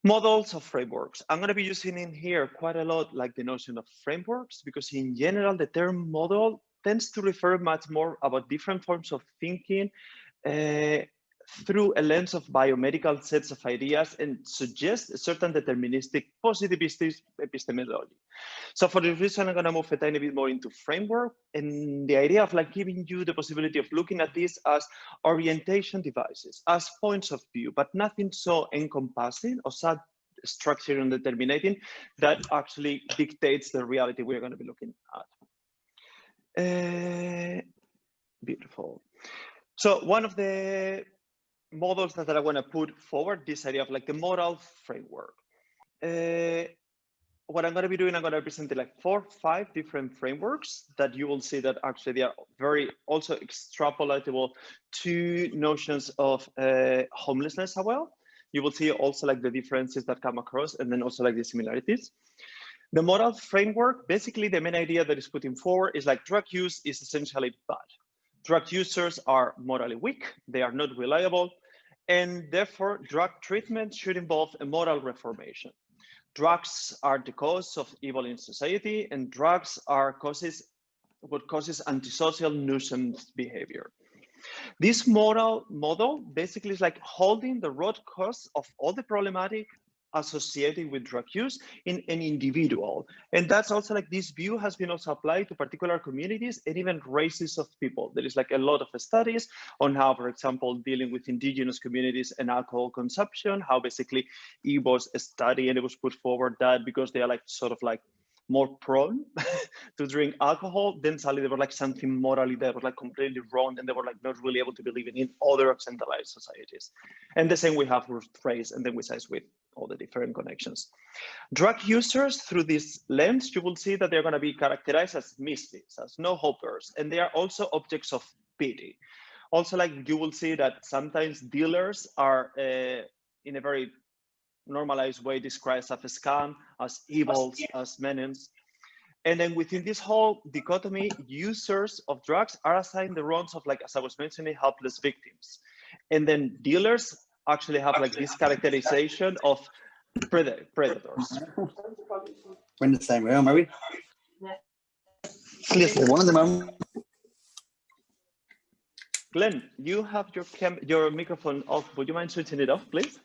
Models of frameworks. I'm going to be using in here quite a lot like the notion of frameworks because in general, the term model tends to refer much more about different forms of thinking through a lens of biomedical sets of ideas and suggest a certain deterministic positivistic epistemology. So for this reason, I'm going to move a tiny bit more into framework and the idea of like giving you the possibility of looking at this as orientation devices, as points of view, but nothing so encompassing or so structured and determinating that actually dictates the reality we're going to be looking at. Beautiful. So one of the models that I want to put forward, this idea of like the moral framework. What I'm going to be doing, I'm going to present like 4 or 5 different frameworks that you will see that actually they are very also extrapolatable to notions of homelessness as well. You will see also like the differences that come across and then also like the similarities. The moral framework, basically the main idea that is putting forward is like drug use is essentially bad. Drug users are morally weak, they are not reliable, and therefore drug treatment should involve a moral reformation. Drugs are the cause of evil in society, and drugs are what causes antisocial nuisance behavior. This moral model basically is like holding the root cause of all the problematic associated with drug use in an individual. And that's also like this view has been also applied to particular communities and even races of people. There is like a lot of studies on how, for example, dealing with indigenous communities and alcohol consumption, how basically it was a study and it was put forward that because they are like sort of like more prone to drink alcohol, then suddenly they were like something morally that was like completely wrong and they were like not really able to believe in other centralized societies. And the same we have with race and then we say with all the different connections. Drug users through this lens, you will see that they're going to be characterized as misfits, as no hopers, and they are also objects of pity. Also, like you will see that sometimes dealers are in a very normalized way described as a scam, as evils, as menace. And then within this whole dichotomy, users of drugs are assigned the roles of, like, as I was mentioning, helpless victims. And then dealers actually have like this characterization of predators. We're in the same room, are we? Listen, one of the moment. Glenn, you have your microphone off. Would you mind switching it off, please?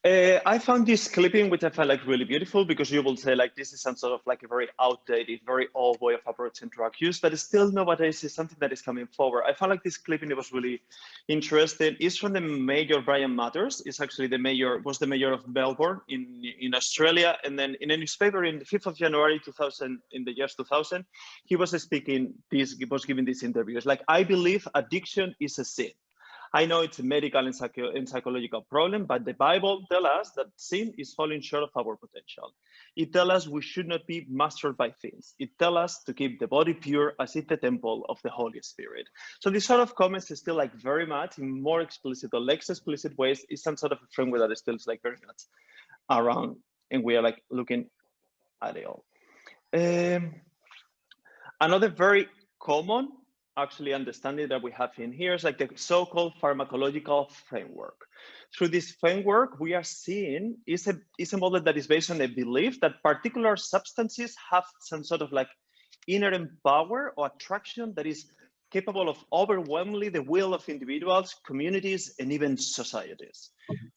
I found this clipping, which I find like really beautiful, because you will say like this is some sort of like a very outdated, very old way of approaching drug use, but still nowadays is something that is coming forward. I found like this clipping, it was really interesting. It's from the Mayor Brian Matters. It's actually the mayor of Melbourne in Australia. And then in a newspaper in the 5th of January 2000, in the years 2000, he was speaking this, he was giving this interview. It's like, I believe addiction is a sin. I know it's a medical and psychological problem, but the Bible tells us that sin is falling short of our potential. It tells us we should not be mastered by things. It tells us to keep the body pure as it's the temple of the Holy Spirit. So this sort of comments is still like very much in more explicit or less explicit ways is some sort of a framework that is still like very much around, and we are like looking at it all. Another very common actually understanding that we have in here is like the so-called pharmacological framework. Through this framework, we are seeing is a model that is based on a belief that particular substances have some sort of like inherent power or attraction that is capable of overwhelmingly the will of individuals, communities, and even societies.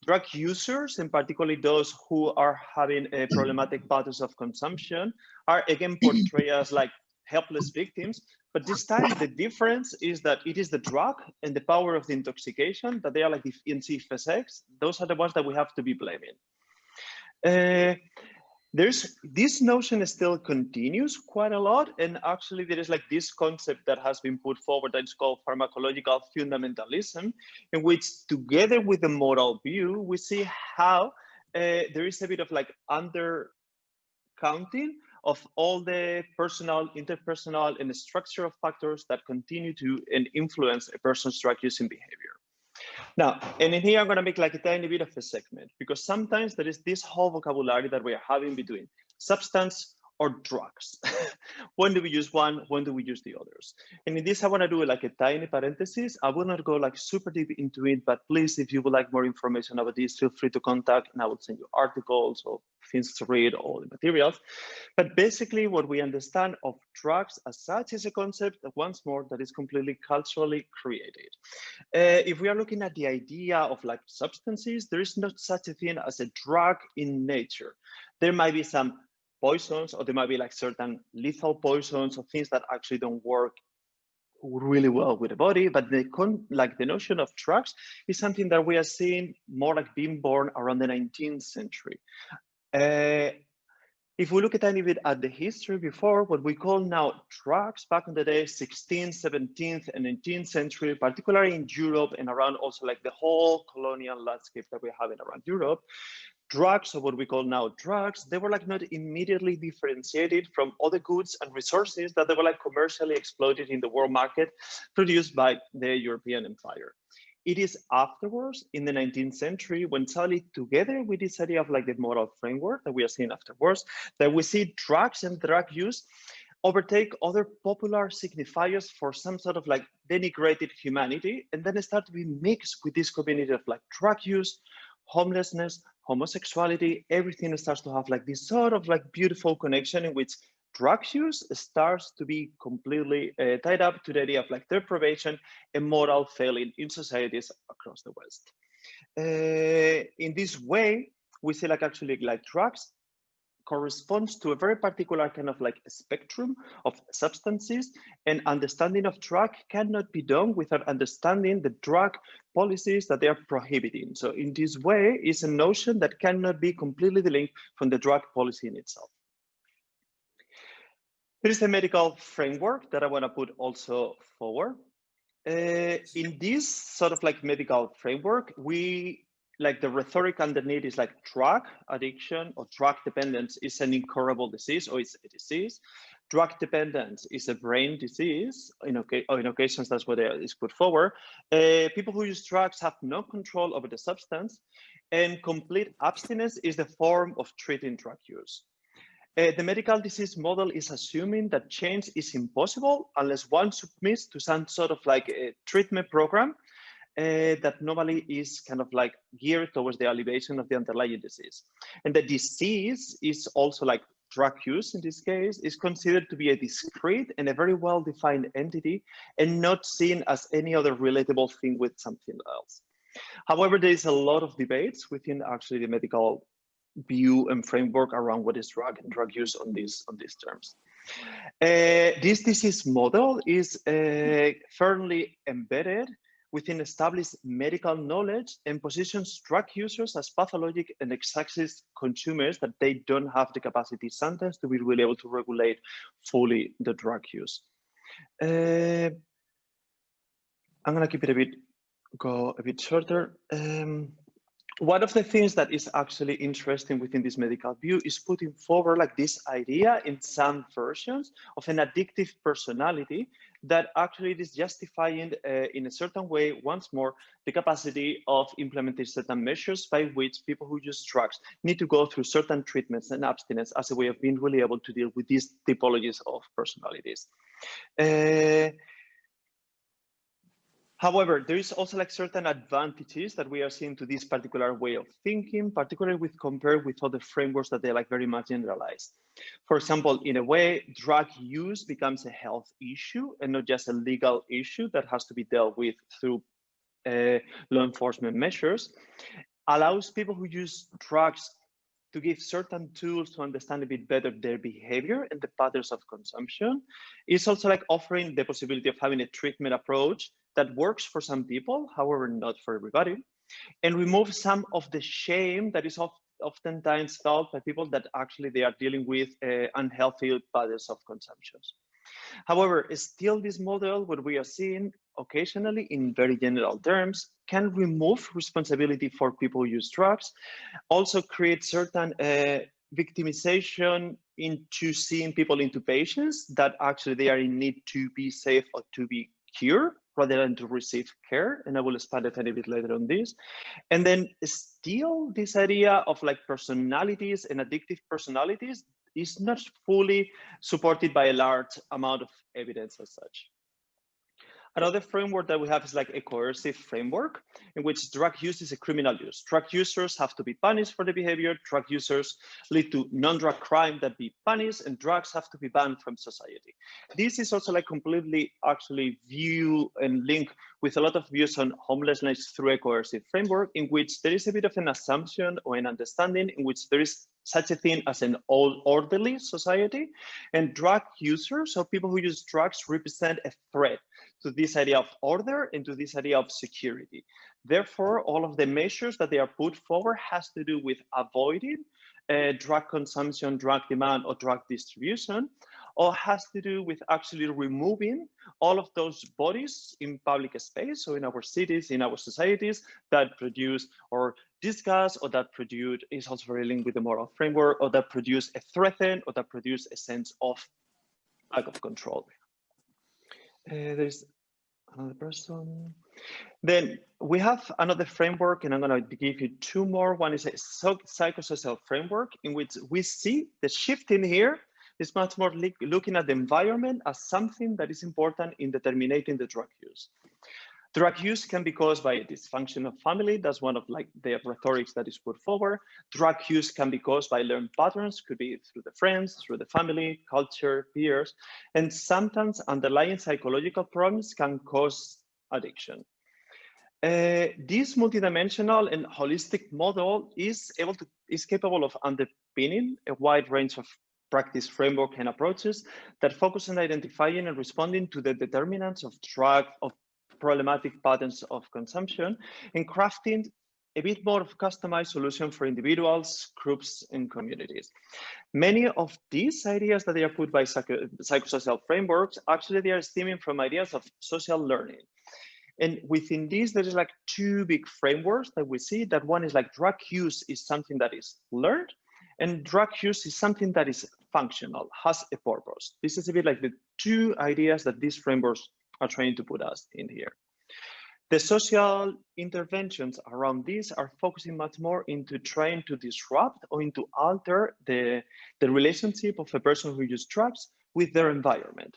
Drug users, and particularly those who are having a problematic patterns of consumption, are again portrayed as like helpless victims, but this time the difference is that it is the drug and the power of the intoxication that they are like the NCFSX. Those are the ones that we have to be blaming. There's this notion still continues quite a lot, and actually there is like this concept that has been put forward that is called pharmacological fundamentalism, in which together with the moral view, we see how there is a bit of like undercounting of all the personal, interpersonal, and structural factors that continue to influence a person's drug using behavior. Now, and in here, I'm going to make like a tiny bit of a segment, because sometimes there is this whole vocabulary that we are having between substance or drugs. When do we use one? When do we use the others? And in this, I want to do like a tiny parenthesis. I will not go like super deep into it, but please, if you would like more information about this, feel free to contact, and I will send you articles or things to read, all the materials. But basically, what we understand of drugs as such is a concept that, once more, that is completely culturally created. If we are looking at the idea of like substances, there is not such a thing as a drug in nature. There might be some poisons, or there might be like certain lethal poisons or things that actually don't work really well with the body, but the notion of drugs is something that we are seeing more like being born around the 19th century. If we look at any bit at the history before, what we call now drugs back in the day, 16th, 17th, and 18th century, particularly in Europe and around also like the whole colonial landscape that we're having around Europe, drugs, or what we call now drugs, they were like not immediately differentiated from other goods and resources that they were like commercially exploited in the world market produced by the European Empire. It is afterwards, in the 19th century, when suddenly together with this idea of like the moral framework that we are seeing afterwards, that we see drugs and drug use overtake other popular signifiers for some sort of like denigrated humanity, and then start to be mixed with this community of like drug use, homelessness, homosexuality. Everything starts to have like this sort of like beautiful connection in which drug use starts to be completely tied up to the idea of like deprivation and moral failing in societies across the West. In this way, we see like actually like drugs corresponds to a very particular kind of like a spectrum of substances, and understanding of drug cannot be done without understanding the drug policies that they are prohibiting. So in this way, it's a notion that cannot be completely linked from the drug policy in itself. There is a medical framework that I want to put also forward. In this sort of like medical framework, we like the rhetoric underneath is like drug addiction or drug dependence is an incurable disease, or it's a disease. Drug dependence is a brain disease. In occasions, that's what is put forward. People who use drugs have no control over the substance, and complete abstinence is the form of treating drug use. The medical disease model is assuming that change is impossible unless one submits to some sort of like a treatment program that normally is kind of like geared towards the alleviation of the underlying disease. And the disease is also like drug use in this case is considered to be a discrete and a very well-defined entity and not seen as any other relatable thing with something else. However, there is a lot of debates within actually the medical view and framework around what is drug and drug use on these terms. This disease model is firmly embedded within established medical knowledge and positions drug users as pathologic and excessive consumers that they don't have the capacity sometimes to be really able to regulate fully the drug use. I'm gonna keep it go a bit shorter. One of the things that is actually interesting within this medical view is putting forward like this idea in some versions of an addictive personality that actually is justifying in a certain way, once more, the capacity of implementing certain measures by which people who use drugs need to go through certain treatments and abstinence as a way of being really able to deal with these typologies of personalities. However, there is also like certain advantages that we are seeing to this particular way of thinking, particularly with compared with other frameworks that they like very much generalized. For example, in a way, drug use becomes a health issue and not just a legal issue that has to be dealt with through law enforcement measures, allows people who use drugs to give certain tools to understand a bit better their behavior and the patterns of consumption. It's also like offering the possibility of having a treatment approach that works for some people, however, not for everybody, and remove some of the shame that is oftentimes felt by people that actually they are dealing with unhealthy patterns of consumption. However, still this model, what we are seeing occasionally in very general terms, can remove responsibility for people who use drugs, also create certain victimization into seeing people into patients that actually they are in need to be safe or to be cured rather than to receive care. And I will expand a tiny bit later on this. And then still this idea of like personalities and addictive personalities is not fully supported by a large amount of evidence as such. Another framework that we have is like a coercive framework in which drug use is a criminal use. Drug users have to be punished for the behavior. Drug users lead to non-drug crime that be punished, and drugs have to be banned from society. This is also like completely actually view and link with a lot of views on homelessness through a coercive framework in which there is a bit of an assumption or an understanding in which there is such a thing as an orderly society, and drug users or people who use drugs represent a threat to this idea of order and to this idea of security. Therefore, all of the measures that they are put forward has to do with avoiding drug consumption, drug demand, or drug distribution, or has to do with actually removing all of those bodies in public space, so in our cities, in our societies, that produce or discuss, or that produce, is also very linked with the moral framework, or that produce a threaten, or that produce a sense of lack of control. There's another person. Then we have another framework, and I'm going to give you two more. One is a psychosocial framework in which we see the shift in here is much more looking at the environment as something that is important in determining the drug use. Drug use can be caused by a dysfunctional family. That's one of like the rhetorics that is put forward. Drug use can be caused by learned patterns, could be through the friends, through the family, culture, peers, and sometimes underlying psychological problems can cause addiction. This multidimensional and holistic model is capable of underpinning a wide range of practice framework and approaches that focus on identifying and responding to the determinants of problematic patterns of consumption and crafting a bit more of customized solution for individuals, groups, and communities. Many of these ideas that they are put by psychosocial frameworks, actually they are stemming from ideas of social learning. And within this, there is like two big frameworks that we see. That one is like drug use is something that is learned, and drug use is something that is functional, has a purpose. This is a bit like the two ideas that these frameworks are trying to put us in here. The social interventions around this are focusing much more into trying to disrupt or into alter the relationship of a person who uses drugs with their environment.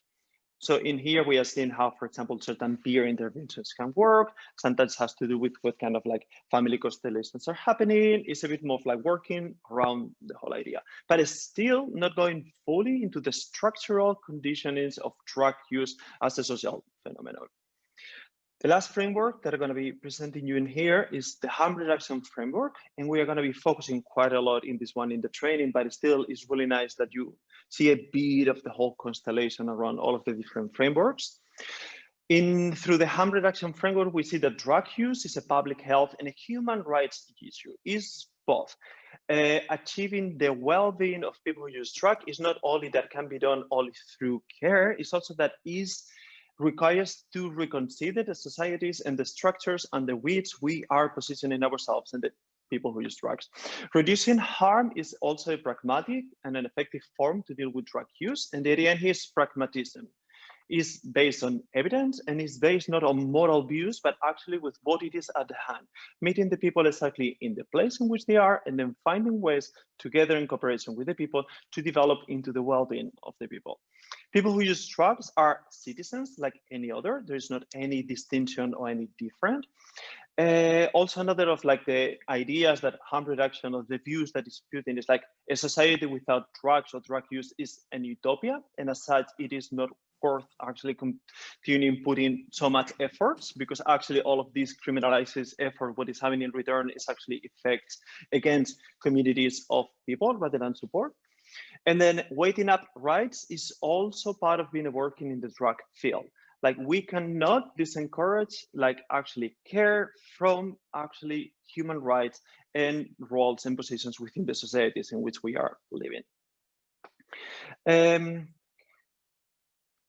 So in here, we are seeing how, for example, certain peer interventions can work. Sometimes has to do with what kind of like family constellations are happening. It's a bit more of like working around the whole idea, but it's still not going fully into the structural conditionings of drug use as a social phenomenon. The last framework that I'm going to be presenting you in here is the harm reduction framework. And we are going to be focusing quite a lot in this one in the training, but still it's really nice that you see a bit of the whole constellation around all of the different frameworks. Through the harm reduction framework, we see that drug use is a public health and a human rights issue. Is both. Achieving the well-being of people who use drug is not only that can be done only through care, it's also that is requires to reconsider the societies and the structures under which we are positioning ourselves and the people who use drugs. Reducing harm is also a pragmatic and an effective form to deal with drug use. And the idea here is pragmatism. Is based on evidence and is based not on moral views, but actually with what it is at hand, meeting the people exactly in the place in which they are, and then finding ways together in cooperation with the people to develop into the well-being of the people. People who use drugs are citizens like any other. There is not any distinction or any different. Also another of like the ideas that harm reduction or the views that is put in is like a society without drugs or drug use is an utopia, and as such it is not worth actually continuing putting so much efforts, because actually all of this criminalizes effort. What is having in return is actually effects against communities of people rather than support. And then weighting up rights is also part of being working in the drug field. Like we cannot disencourage like actually care from actually human rights and roles and positions within the societies in which we are living.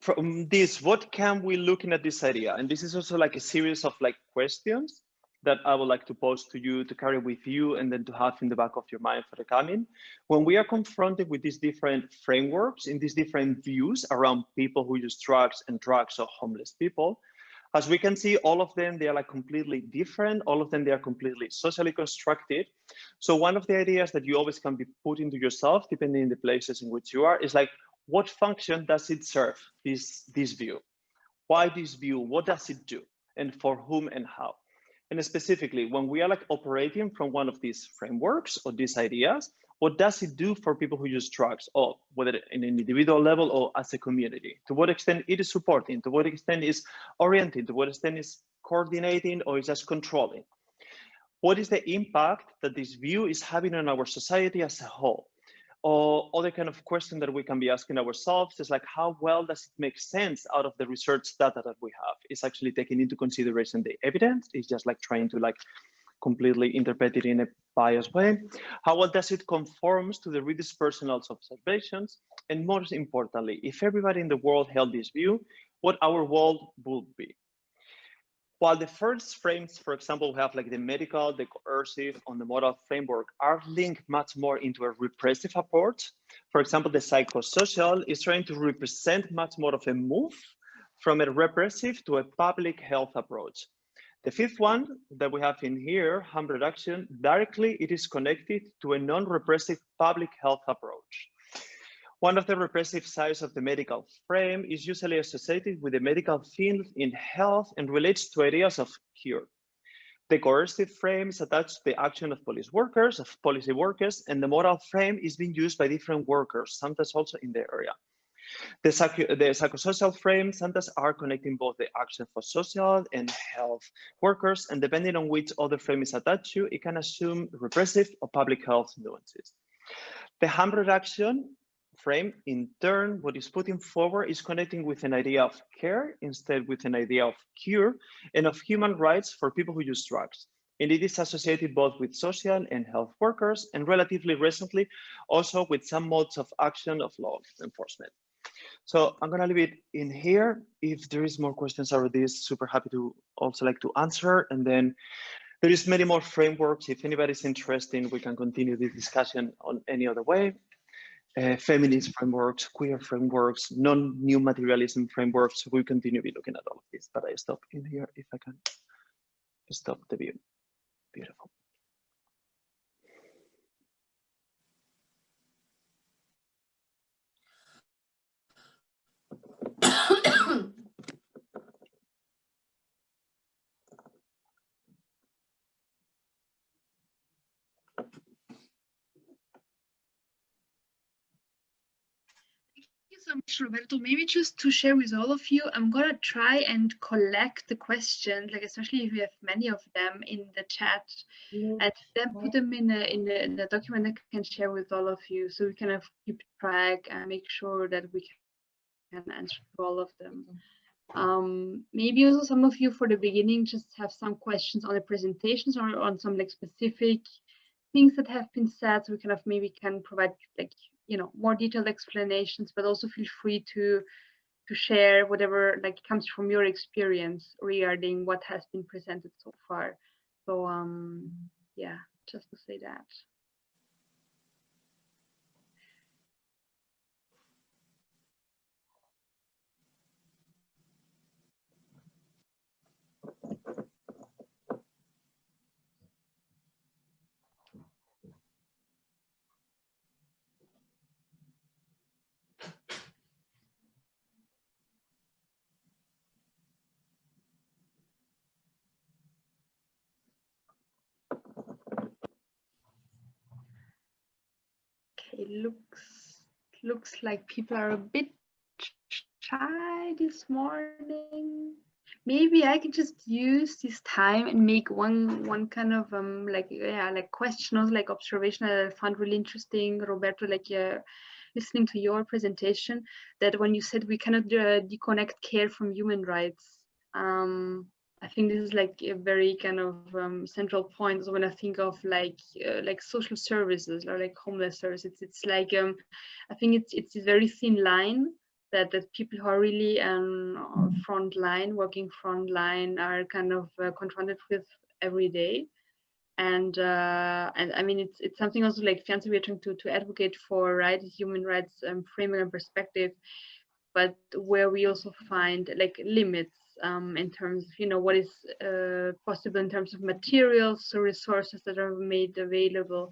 From this, what can we looking at this idea? And this is also like a series of like questions that I would like to pose to you, to carry with you, and then to have in the back of your mind for the coming. When we are confronted with these different frameworks, in these different views around people who use drugs and drugs or homeless people, as we can see, all of them, they are like completely different. All of them, they are completely socially constructed. So one of the ideas that you always can be put into yourself, depending on the places in which you are, is like, what function does it serve, this view? Why this view? What does it do? And for whom and how? And specifically, when we are like operating from one of these frameworks or these ideas, what does it do for people who use drugs, or whether in an individual level or as a community? To what extent it is supporting, to what extent is orienting, to what extent is coordinating, or is just controlling? What is the impact that this view is having on our society as a whole? Or other kind of question that we can be asking ourselves is like, how well does it make sense out of the research data that we have? Is actually taking into consideration the evidence? Is just like trying to like completely interpret it in a biased way? How well does it conforms to the reader's personal observations? And most importantly, if everybody in the world held this view, what our world would be? While the first frames, for example, we have like the medical, the coercive, and the moral framework are linked much more into a repressive approach. For example, the psychosocial is trying to represent much more of a move from a repressive to a public health approach. The fifth one that we have in here, harm reduction, directly it is connected to a non-repressive public health approach. One of the repressive sides of the medical frame is usually associated with the medical field in health and relates to areas of cure. The coercive frame is attached to the action of police workers, of policy workers, and the moral frame is being used by different workers, sometimes also in the area. The psychosocial frame sometimes are connecting both the action for social and health workers, and depending on which other frame is attached to, it can assume repressive or public health nuances. The harm reduction frame, in turn, what is putting forward is connecting with an idea of care instead with an idea of cure and of human rights for people who use drugs. And it is associated both with social and health workers, and relatively recently, also with some modes of action of law enforcement. So I'm gonna leave it in here. If there is more questions over this, super happy to also like to answer. And then there is many more frameworks. If anybody's interested, we can continue this discussion on any other way. Feminist frameworks, queer frameworks, non-new materialism frameworks. We'll continue to be looking at all of this, but I stop in here if I can stop the view. Beautiful. so much, Roberto. Maybe just to share with all of you, I'm gonna try and collect the questions, like especially if we have many of them in the chat, and then put them in a document that I can share with all of you, so we kind of keep track and make sure that we can answer all of them. Maybe also some of you for the beginning just have some questions on the presentations or on some like specific things that have been said, so we kind of maybe can provide like, you know, more detailed explanations, but also feel free to share whatever like comes from your experience regarding what has been presented so far. So yeah, just to say that. Okay, looks like people are a bit shy this morning. Maybe I can just use this time and make one kind of like, yeah, like question or like observation that I found really interesting, Roberto, like listening to your presentation, that when you said we cannot disconnect care from human rights. I think this is like a very kind of central point when I think of like social services or like homeless services. It's like I think it's a very thin line that people who are really front line, working front line, are kind of confronted with every day. And I mean it's something also like Fianza we are trying to advocate for, right? Human rights framework and perspective, but where we also find like limits in terms of, you know, what is possible in terms of materials or resources that are made available.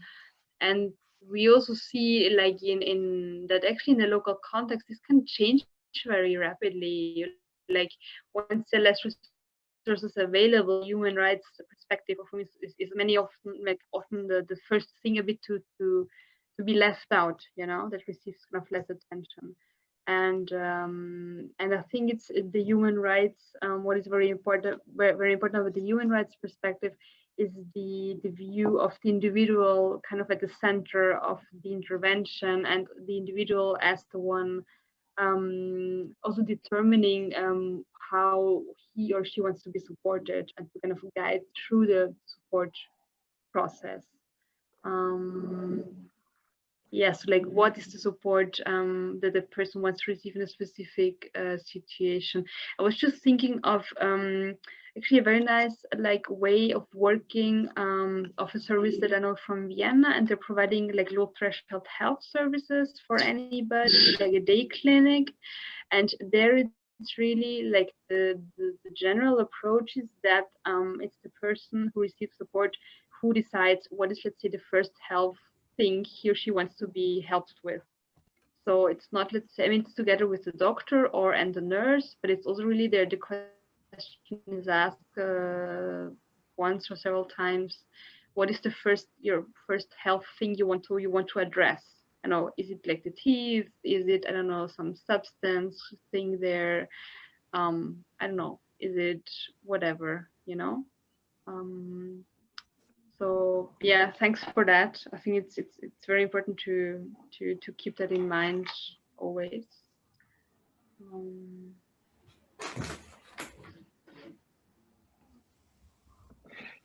And we also see like in that actually in the local context, this can change very rapidly. Like once there are less resources available, human rights perspective of whom is many often like often the first thing a bit to be left out, you know, that receives kind of less attention. And I think it's the human rights. What is very important with the human rights perspective is the view of the individual kind of at the center of the intervention, and the individual as the one also determining how he or she wants to be supported and to kind of guide through the support process. Yes, like what is the support that the person wants to receive in a specific situation. I was just thinking of actually a very nice like way of working of a service that I know from Vienna, and they're providing like low threshold health services for anybody, like a day clinic. And there it's really like the general approach is that it's the person who receives support who decides what is, let's say, the first health thing he or she wants to be helped with. So it's not, let's say, I mean, it's together with the doctor and the nurse, but it's also really there. The question is asked once or several times: what is your first health thing you want to address? You know, is it like the teeth? Is it, I don't know, some substance thing there? I don't know. Is it whatever? You know. So yeah, thanks for that. I think it's very important to keep that in mind always.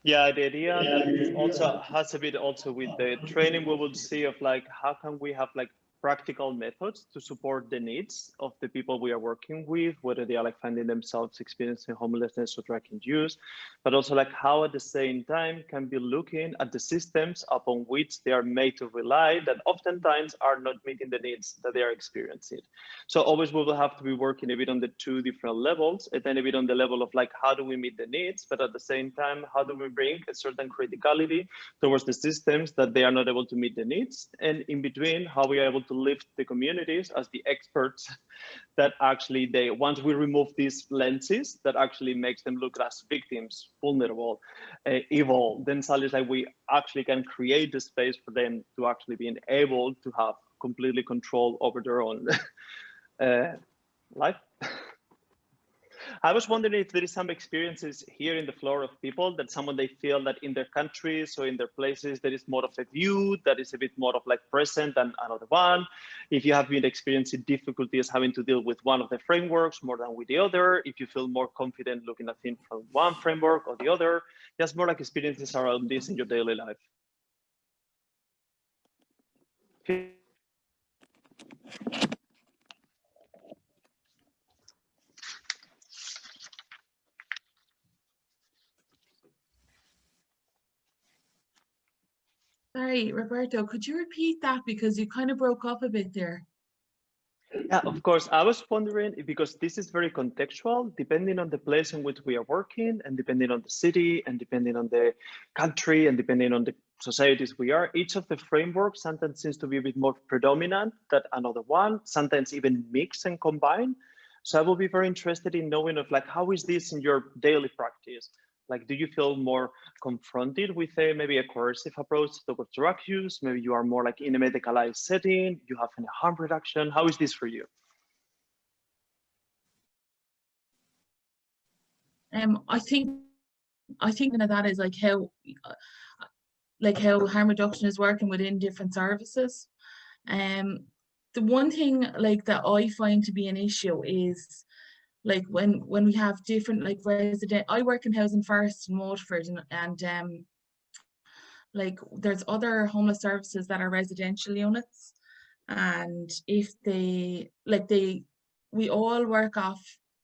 Yeah, the idea also has a bit also with the training. We will see of like how can we have like practical methods to support the needs of the people we are working with, whether they are like finding themselves experiencing homelessness or drug use, but also like how at the same time can be looking at the systems upon which they are made to rely that oftentimes are not meeting the needs that they are experiencing. So always we will have to be working a bit on the two different levels, and then a bit on the level of like how do we meet the needs, but at the same time how do we bring a certain criticality towards the systems that they are not able to meet the needs, and in between how we are able to lift the communities as the experts that actually they, once we remove these lenses that actually makes them look as victims, vulnerable, evil, then suddenly like we actually can create the space for them to actually being able to have completely control over their own life. I was wondering if there is some experiences here in the floor of people that someone they feel that in their countries or in their places there is more of a view that is a bit more of like present than another one. If you have been experiencing difficulties having to deal with one of the frameworks more than with the other, if you feel more confident looking at things from one framework or the other, just more like experiences around this in your daily life. Sorry, Roberto, could you repeat that because you kind of broke up a bit there? Yeah, of course. I was wondering because this is very contextual, depending on the place in which we are working and depending on the city and depending on the country and depending on the societies we are, each of the frameworks sometimes seems to be a bit more predominant than another one, sometimes even mix and combine. So I will be very interested in knowing of like, how is this in your daily practice? Like, do you feel more confronted with maybe a coercive approach towards drug use? Maybe you are more like in a medicalized setting, you have a harm reduction. How is this for you? I think that is like how harm reduction is working within different services. The one thing like that I find to be an issue is like when we have different like resident. I work in Housing First in Waterford, and like there's other homeless services that are residential units, and if we all work off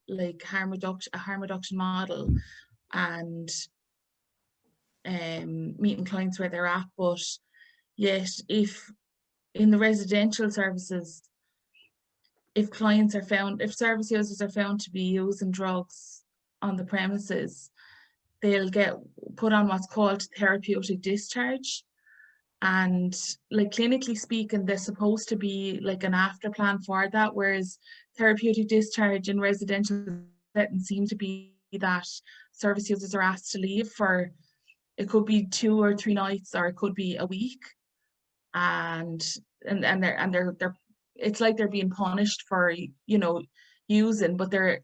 like a harm reduction model and meeting clients where they're at, but yet if in the residential services, if service users are found to be using drugs on the premises, they'll get put on what's called therapeutic discharge. And like clinically speaking, there's supposed to be like an after plan for that, whereas therapeutic discharge in residential settings seem to be that service users are asked to leave for, it could be 2 or 3 nights, or it could be a week, and they're it's like they're being punished for, you know, using, but they're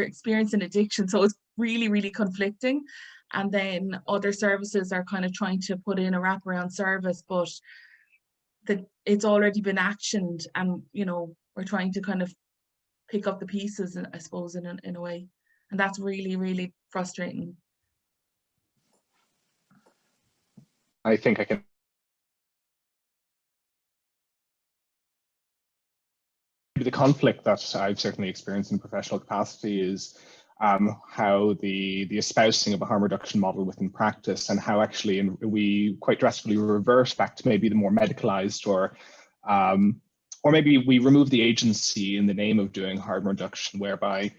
experiencing addiction, so it's really, really conflicting. And then other services are kind of trying to put in a wraparound service, but that it's already been actioned, and you know, we're trying to kind of pick up the pieces, I suppose, in a way, and that's really, really frustrating. I think I can. The conflict that I've certainly experienced in professional capacity is how the espousing of a harm reduction model within practice, and how actually we quite drastically revert back to maybe the more medicalized, or maybe we remove the agency in the name of doing harm reduction, whereby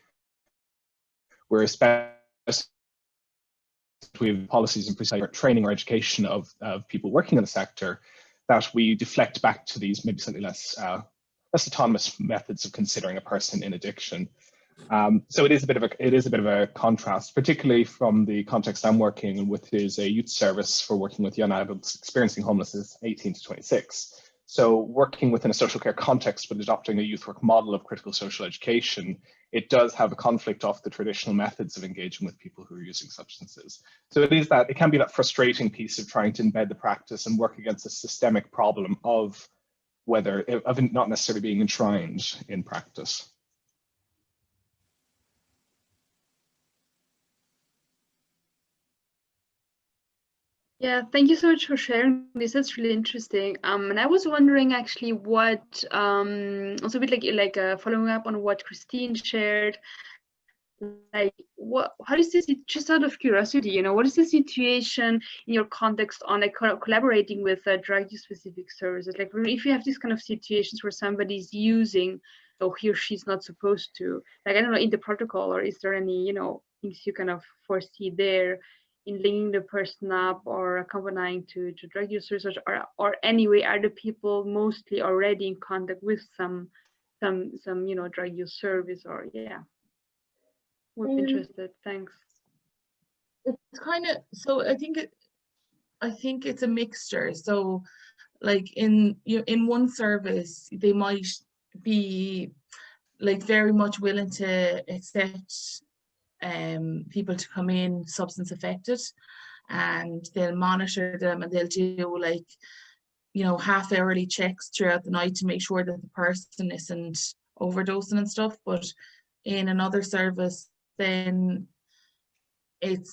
we're espousing, we have policies and procedures, training or education of people working in the sector, that we deflect back to these maybe slightly less autonomous methods of considering a person in addiction. So it is a bit of a contrast, particularly from the context I'm working in, which is a youth service for working with young adults experiencing homelessness, 18 to 26. So working within a social care context, but adopting a youth work model of critical social education, it does have a conflict off the traditional methods of engaging with people who are using substances. So it can be that frustrating piece of trying to embed the practice and work against a systemic problem of not necessarily being enshrined in practice. Yeah, thank you so much for sharing this. That's really interesting. And I was wondering actually what also a bit like following up on what Christine shared. Like, how is this, just out of curiosity, you know, what is the situation in your context on like collaborating with drug use specific services? Like, if you have these kind of situations where somebody's using, or he or she's not supposed to, like, I don't know, in the protocol, or is there any, you know, things you kind of foresee there in linking the person up or accompanying to drug users, or anyway, are the people mostly already in contact with some you know, drug use service, or yeah? Would be interested. Thanks. It's kind of, so I think it's a mixture. So like in one service, they might be like very much willing to accept people to come in substance affected, and they'll monitor them, and they'll do like, you know, half-hourly checks throughout the night to make sure that the person isn't overdosing and stuff. But in another service, then it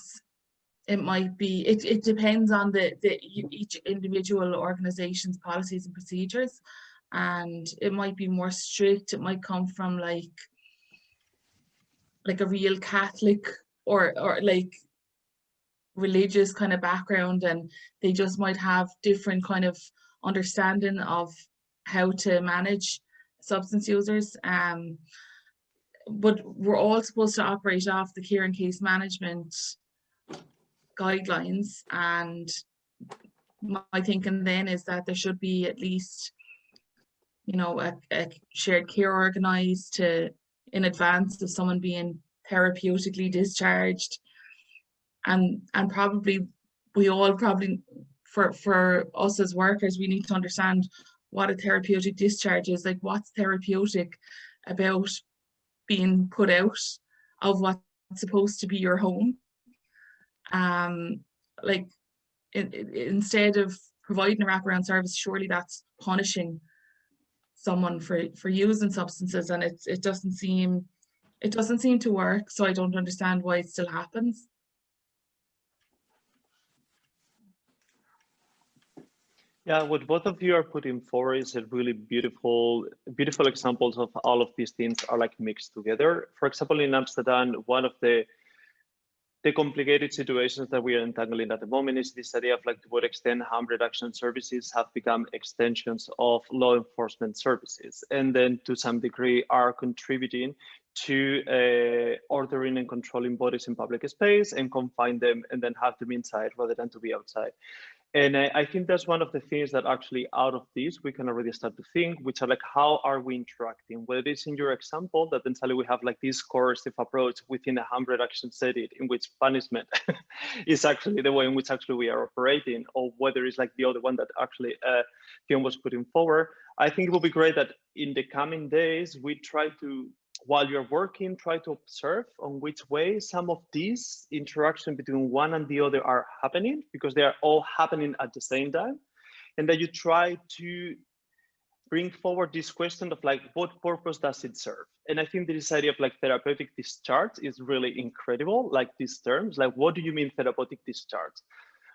might be, it depends on each individual organization's policies and procedures, and it might be more strict. It might come from like a real Catholic or like religious kind of background, and they just might have different kind of understanding of how to manage substance users. But we're all supposed to operate off the care and case management guidelines, and my thinking then is that there should be at least, you know, a shared care organized in advance of someone being therapeutically discharged, and probably we all probably, for us as workers, we need to understand what a therapeutic discharge is. Like, what's therapeutic about being put out of what's supposed to be your home? Like, instead of providing a wraparound service, surely that's punishing someone for using substances, and it doesn't seem to work. So I don't understand why it still happens. Yeah, what both of you are putting forward is a really beautiful examples of all of these things are like mixed together. For example, in Amsterdam, one of the complicated situations that we are entangling at the moment is this idea of like to what extent harm reduction services have become extensions of law enforcement services, and then to some degree are contributing to ordering and controlling bodies in public space and confine them and then have them inside rather than to be outside. And I think that's one of the things that actually out of this, we can already start to think, which are like, how are we interacting? Whether it is in your example that then we have like this coercive approach within a harm reduction setting in which punishment is actually the way in which actually we are operating, or whether it's like the other one that actually Fionn was putting forward. I think it will be great that in the coming days, we try to, while you're working, try to observe on which way some of these interaction between one and the other are happening, because they are all happening at the same time. And then you try to bring forward this question of like, what purpose does it serve? And I think this idea of like therapeutic discharge is really incredible. Like these terms, like, what do you mean therapeutic discharge?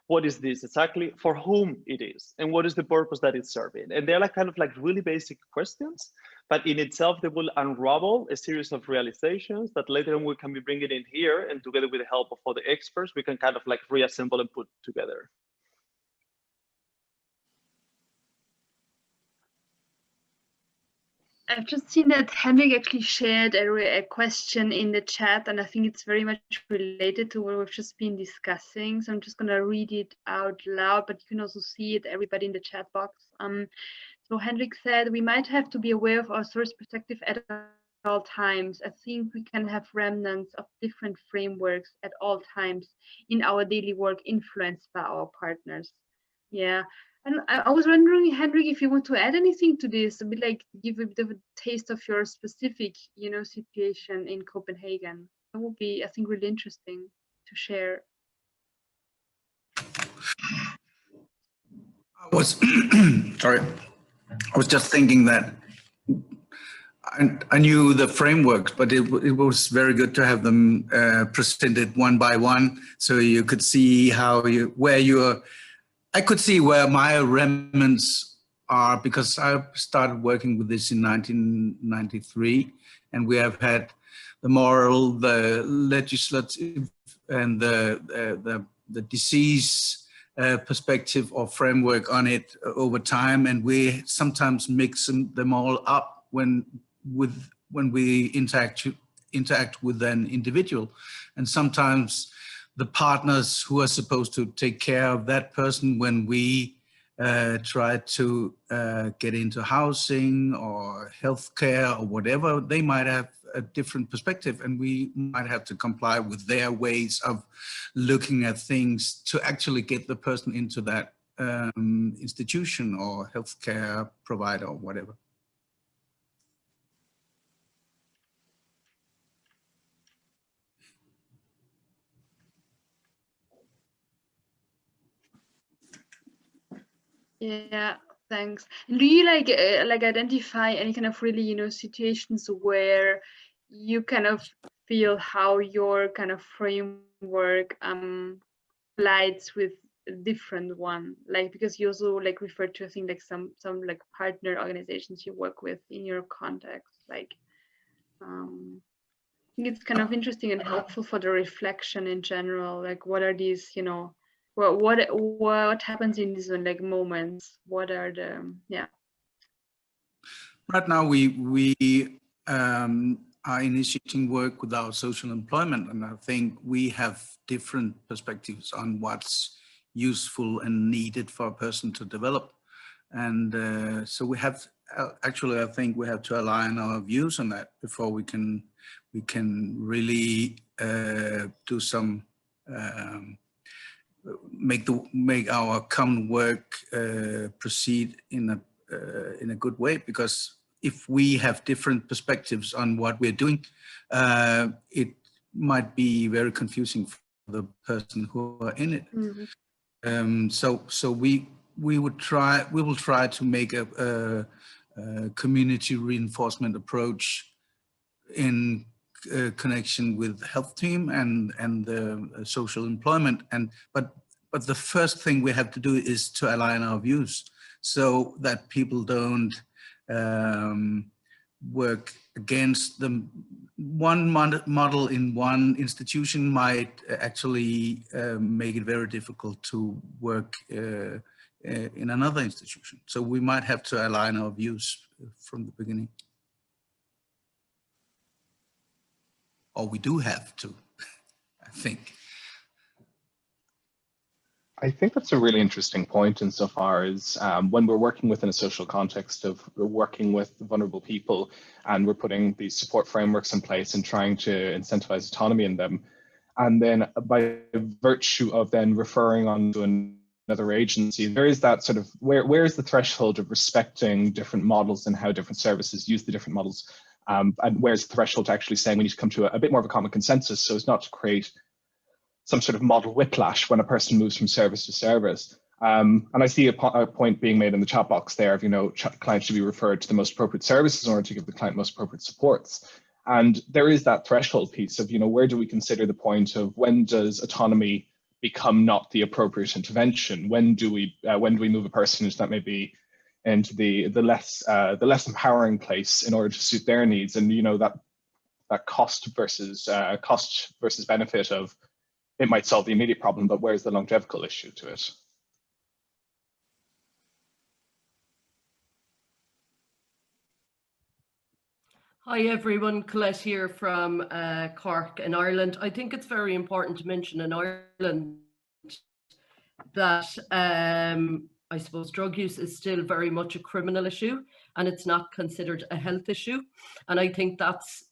What is this exactly, for whom it is, and what is the purpose that it's serving? And they're like kind of like really basic questions, but in itself, they will unravel a series of realizations that later on we can be bringing in here, and together with the help of other experts, we can kind of like reassemble and put together. I've just seen that Henrik actually shared a question in the chat, and I think it's very much related to what we've just been discussing. So I'm just going to read it out loud, but you can also see it, everybody, in the chat box. So Henrik said, we might have to be aware of our source perspective at all times. I think we can have remnants of different frameworks at all times in our daily work influenced by our partners. Yeah. And I was wondering, Henrik, if you want to add anything to this, a bit like give a bit of a taste of your specific, you know, situation in Copenhagen. That would be, I think, really interesting to share. I was sorry. I was just thinking that I knew the frameworks, but it was very good to have them presented one by one, so you could see how I could see where my remnants are, because I started working with this in 1993, and we have had the moral, the legislative, and the disease perspective or framework on it over time, and we sometimes mix them all up when we interact with an individual, and sometimes the partners who are supposed to take care of that person when we try to get into housing or healthcare or whatever, they might have a different perspective, and we might have to comply with their ways of looking at things to actually get the person into that institution or healthcare provider or whatever. Yeah, thanks. And do you like identify any kind of really, situations where you kind of feel how your kind of framework collides with a different one? Like, because you also like refer to, I think, like some like partner organizations you work with in your context. Like, I think it's kind of interesting and helpful for the reflection in general. Like, what are these, what happens in these like moments? What are the Right now, we are initiating work with our social employment, and I think we have different perspectives on what's useful and needed for a person to develop. And so we have actually, I think we have to align our views on that before we can really do some make our common work proceed in a good way. Because if we have different perspectives on what we're doing, it might be very confusing for the person who are in it. Mm-hmm. So we will try to make a community reinforcement approach in connection with health team and the social employment. But the first thing we have to do is to align our views so that people don't work against them. One model in one institution might actually make it very difficult to work in another institution. So we might have to align our views from the beginning. Or we do have to, I think. I think that's a really interesting point insofar as when we're working within a social context of working with vulnerable people and we're putting these support frameworks in place and trying to incentivize autonomy in them. And then by virtue of then referring on to another agency, there is that sort of, where is the threshold of respecting different models and how different services use the different models? And where's the threshold to actually saying we need to come to a bit more of a common consensus so as not to create some sort of model whiplash when a person moves from service to service. And I see a point being made in the chat box there of, clients should be referred to the most appropriate services in order to give the client most appropriate supports. And there is that threshold piece of, where do we consider the point of when does autonomy become not the appropriate intervention? When do we move a person into that maybe into the less empowering place in order to suit their needs? And that cost versus benefit of, it might solve the immediate problem, but where's the longevity issue to it? Hi everyone, Colette here from Cork in Ireland. I think it's very important to mention in Ireland that I suppose drug use is still very much a criminal issue and it's not considered a health issue. And I think that's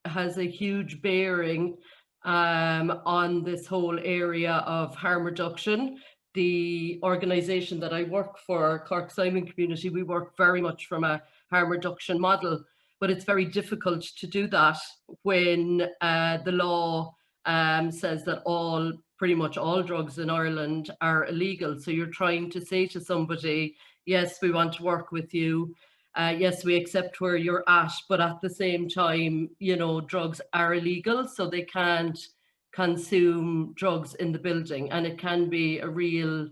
has a huge bearing on this whole area of harm reduction. The organisation that I work for, Cork Simon Community, we work very much from a harm reduction model, but it's very difficult to do that when the law says that pretty much all drugs in Ireland are illegal. So you're trying to say to somebody, yes, we want to work with you. Yes, we accept where you're at, but at the same time, drugs are illegal, so they can't consume drugs in the building, and it can be a real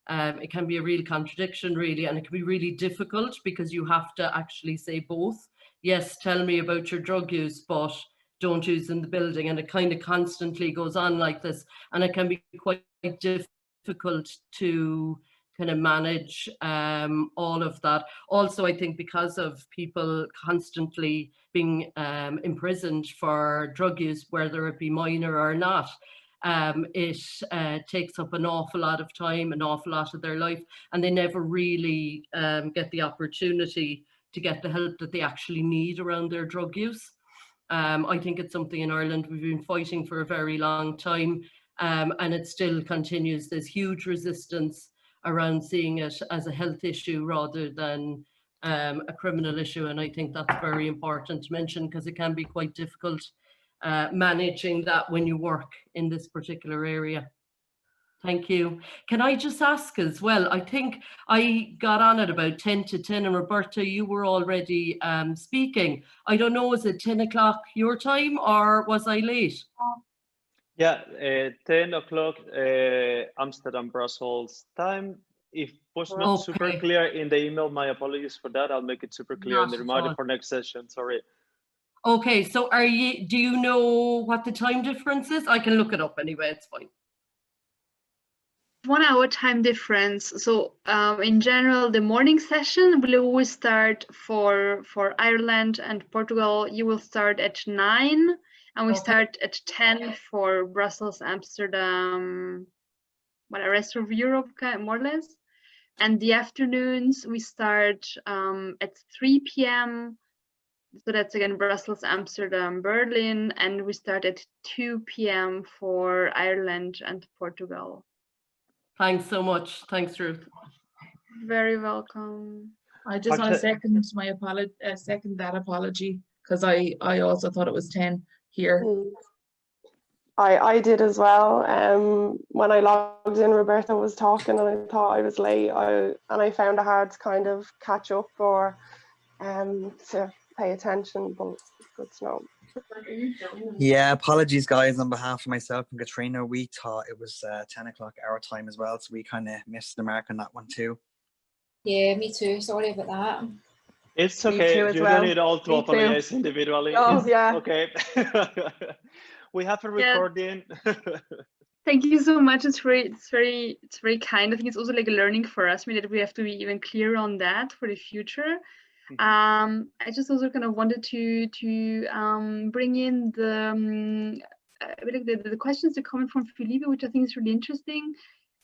contradiction, really, and it can be really difficult because you have to actually say both. Yes, tell me about your drug use, but don't use in the building, and it kind of constantly goes on like this, and it can be quite difficult to kind of manage all of that. Also, I think because of people constantly being imprisoned for drug use, whether it be minor or not, it takes up an awful lot of time, an awful lot of their life, and they never really get the opportunity to get the help that they actually need around their drug use. I think it's something in Ireland we've been fighting for a very long time, and it still continues. There's huge resistance around seeing it as a health issue rather than a criminal issue. And I think that's very important to mention because it can be quite difficult managing that when you work in this particular area. Thank you. Can I just ask as well? I think I got on at about 10 to 10, and Roberta, you were already speaking. I don't know, was it 10 o'clock your time or was I late? Yeah, 10 o'clock Amsterdam, Brussels time. If was not super Okay. clear in the email, my apologies for that. I'll make it super clear in Not the at reminder all. for next session. Sorry. Okay, so do you know what the time difference is? I can look it up anyway, it's fine. 1 hour time difference. So in general, the morning session will always start for Ireland and Portugal. You will start at 9, and we Okay. start at 10 for Brussels, Amsterdam, the rest of Europe, more or less. And the afternoons we start at 3 p.m. So that's again Brussels, Amsterdam, Berlin, and we start at 2 p.m. for Ireland and Portugal. Thanks so much. Thanks, Ruth. Very welcome. I just want to second my apology, second that apology, because I also thought it was 10 here. I did as well. When I logged in, Roberta was talking and I thought I was late. And I found it hard to kind of catch up or to pay attention, but it's good to know. Yeah, apologies guys on behalf of myself and Katrina. We thought it was 10 o'clock our time as well, so we kind of missed the mark on that one too. Yeah, me too. Sorry about that. It's Me okay. too as You well. don't need all to Me apologize too. individually. Oh, It's yeah. okay. We have a recording. Thank you so much. It's very kind. I think it's also like a learning for us. I mean, that we have to be even clear on that for the future. I just also kind of wanted to bring in the questions that come from Felipe, which I think is really interesting.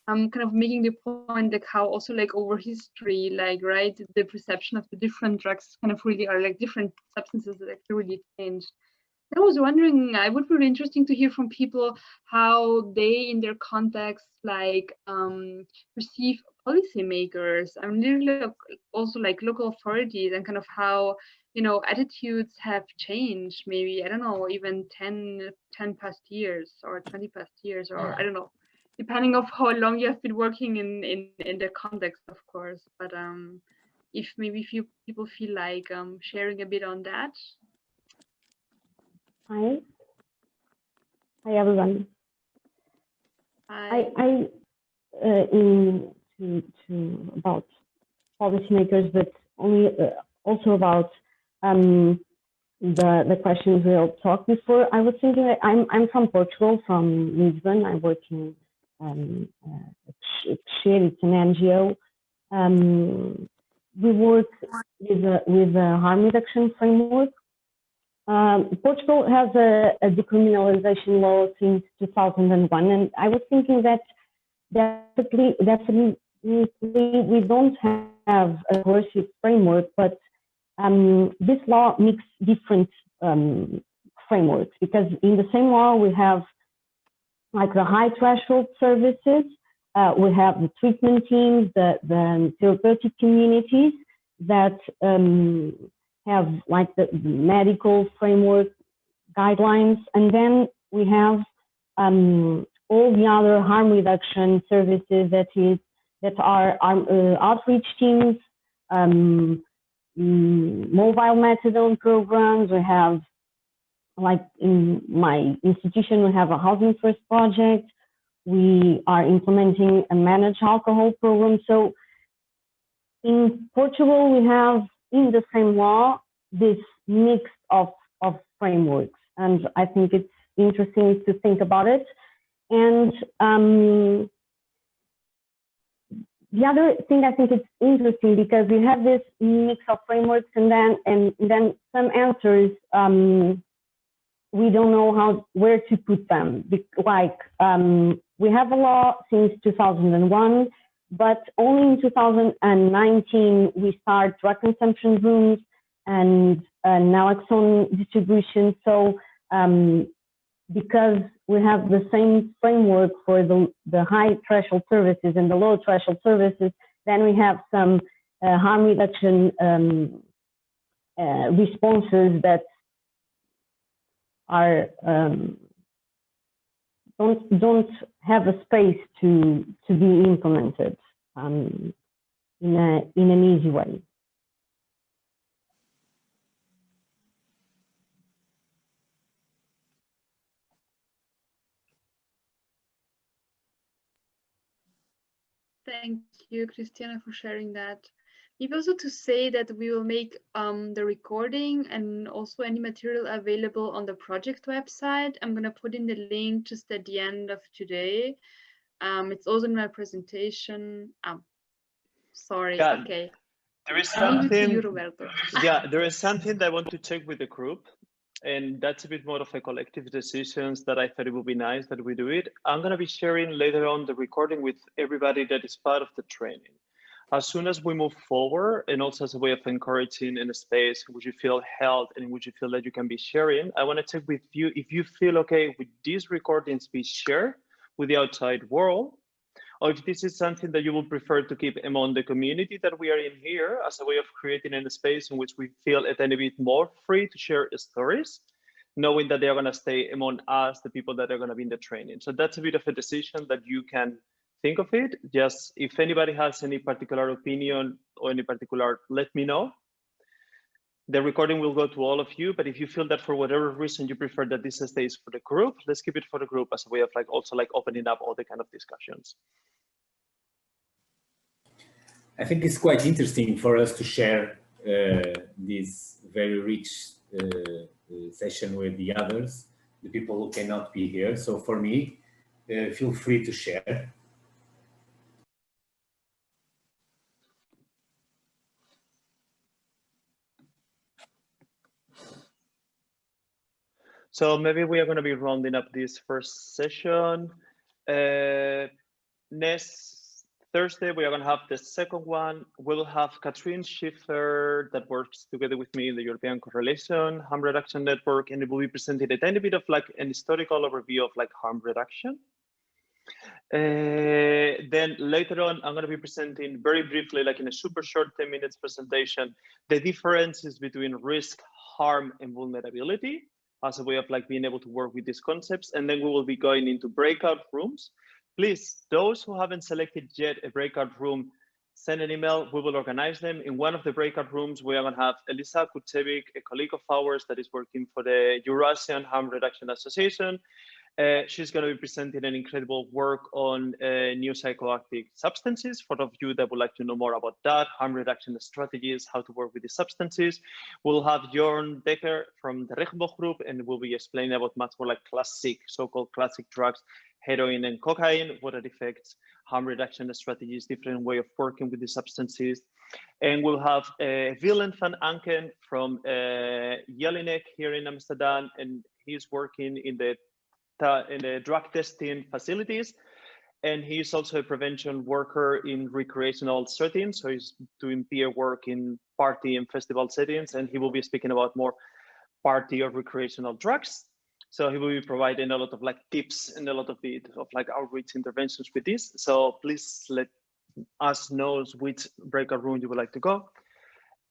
Kind of making the point like how also like over history, like right, the perception of the different drugs kind of really are like different substances that actually really changed. I was wondering, it would be really interesting to hear from people how they, in their context, like perceive policymakers. I'm really also like local authorities and kind of how, you know, attitudes have changed. Maybe, I don't know, even 10 past years or 20 past years, or I don't know, depending of how long you have been working in the context, of course. But if maybe few people feel like sharing a bit on that. Hi everyone. Hi. About policymakers, but only also about the questions we all talked before. I was thinking that I'm from Portugal, from Lisbon. I work in Share, it's an NGO. We work with a harm reduction framework. Portugal has a decriminalization law since 2001, and I was thinking that definitely we don't have a coercive framework, but this law makes different frameworks, because in the same law we have like the high threshold services, we have the treatment teams, the therapeutic communities that have like the medical framework guidelines, and then we have all the other harm reduction services that are outreach teams, mobile methadone programs. We have, like in my institution, we have a Housing First project. We are implementing a managed alcohol program. So in Portugal, we have in the same law this mix of frameworks, and I think it's interesting to think about it. And the other thing I think it's interesting, because we have this mix of frameworks, and then some answers we don't know where to put them. Like we have a law since 2001, but only in 2019 we start drug consumption rooms and naloxone distribution. So because we have the same framework for the high threshold services and the low threshold services, then we have some harm reduction responses that are don't have a space to be implemented in an easy way. Thank you, Christiana, for sharing that. Maybe also to say that we will make the recording and also any material available on the project website. I'm going to put in the link just at the end of today. It's also in my presentation. Sorry. Yeah, Okay. there is I leave it to something. you, Roberto. Yeah, there is something that I want to check with the group, and that's a bit more of a collective decisions that I thought it would be nice that we do it. I'm going to be sharing later on the recording with everybody that is part of the training. As soon as we move forward, and also as a way of encouraging in a space in which you feel held and in which you feel that you can be sharing, I want to check with you if you feel okay with these recordings be shared with the outside world, or if this is something that you would prefer to keep among the community that we are in here as a way of creating a space in which we feel a tiny bit more free to share stories, knowing that they are going to stay among us, the people that are going to be in the training. So that's a bit of a decision that you can think of it. Just if anybody has any particular opinion or any particular, let me know. The recording will go to all of you, but if you feel that for whatever reason you prefer that this stays for the group, let's keep it for the group as a way of also opening up all the kind of discussions. I think it's quite interesting for us to share this very rich session with the others, the people who cannot be here. So for me, feel free to share. So maybe we are going to be rounding up this first session. Next Thursday, we are going to have the second one. We'll have Katrin Schiffer that works together with me in the European Correlation Harm Reduction Network, and it will be presented a tiny bit of an historical overview of harm reduction. Then later on, I'm going to be presenting very briefly, in a super short 10 minutes presentation, the differences between risk, harm, and vulnerability as a way of being able to work with these concepts. And then we will be going into breakout rooms. Please, those who haven't selected yet a breakout room, send an email. We will organize them. In one of the breakout rooms, we are going to have Elisa Kutsevic, a colleague of ours that is working for the Eurasian Harm Reduction Association. She's going to be presenting an incredible work on new psychoactive substances. For those of you that would like to know more about that, harm reduction strategies, how to work with these substances. We'll have Jorn Dekker from the Regenboog Group, and we'll be explaining about much more classic, so-called classic drugs, heroin and cocaine, what it affects, harm reduction strategies, different way of working with the substances. And we'll have Willem van Anken from Jelinek here in Amsterdam, and he's working in the drug testing facilities, and he's also a prevention worker in recreational settings. So he's doing peer work in party and festival settings, and he will be speaking about more party or recreational drugs. So he will be providing a lot of tips and a lot of outreach interventions with this. So please let us know which breakout room you would like to go.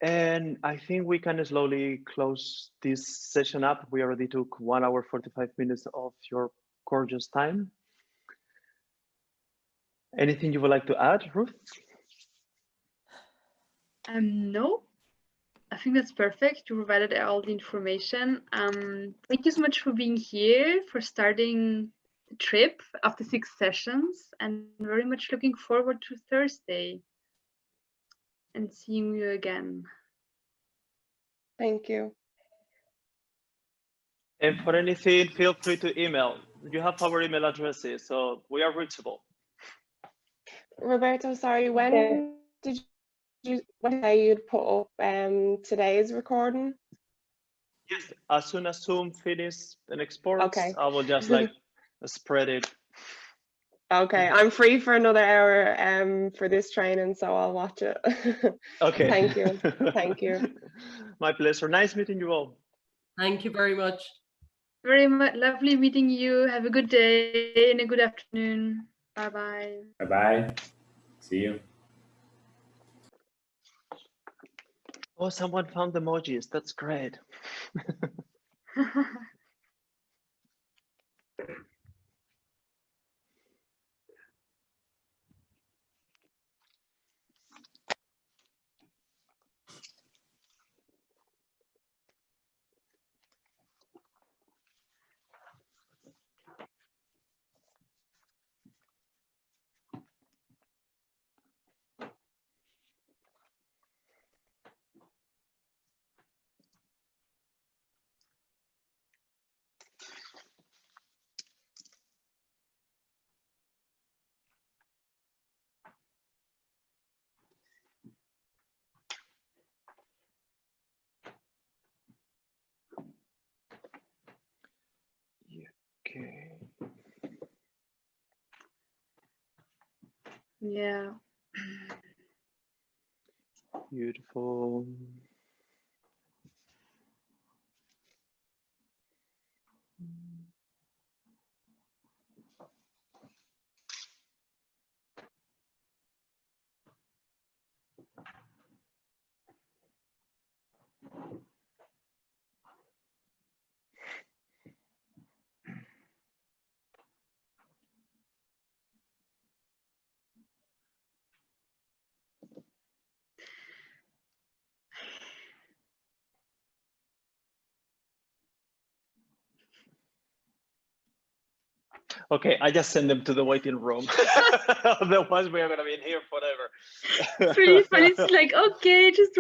And I think we can slowly close this session up. We already took 1 hour, 45 minutes of your gorgeous time. Anything you would like to add, Ruth? No, I think that's perfect. You provided all the information. Thank you so much for being here, for starting the trip after 6 sessions, and very much looking forward to Thursday and seeing you again. Thank you. And for anything, feel free to email. You have our email addresses, so we are reachable. Roberto, sorry, when did you say you'd put up today's recording? Yes, as soon as Zoom finishes and exports, okay. I will just spread it. Okay, I'm free for another hour for this training, so I'll watch it. Okay. Thank you. Thank you. My pleasure. Nice meeting you all. Thank you very much. Very much lovely meeting you. Have a good day and a good afternoon. Bye-bye. Bye-bye. See you. Oh, someone found emojis. That's great. Yeah. Beautiful. Okay, I just send them to the waiting room. Otherwise, we are going to be in here forever. It's really funny. It's like, okay, just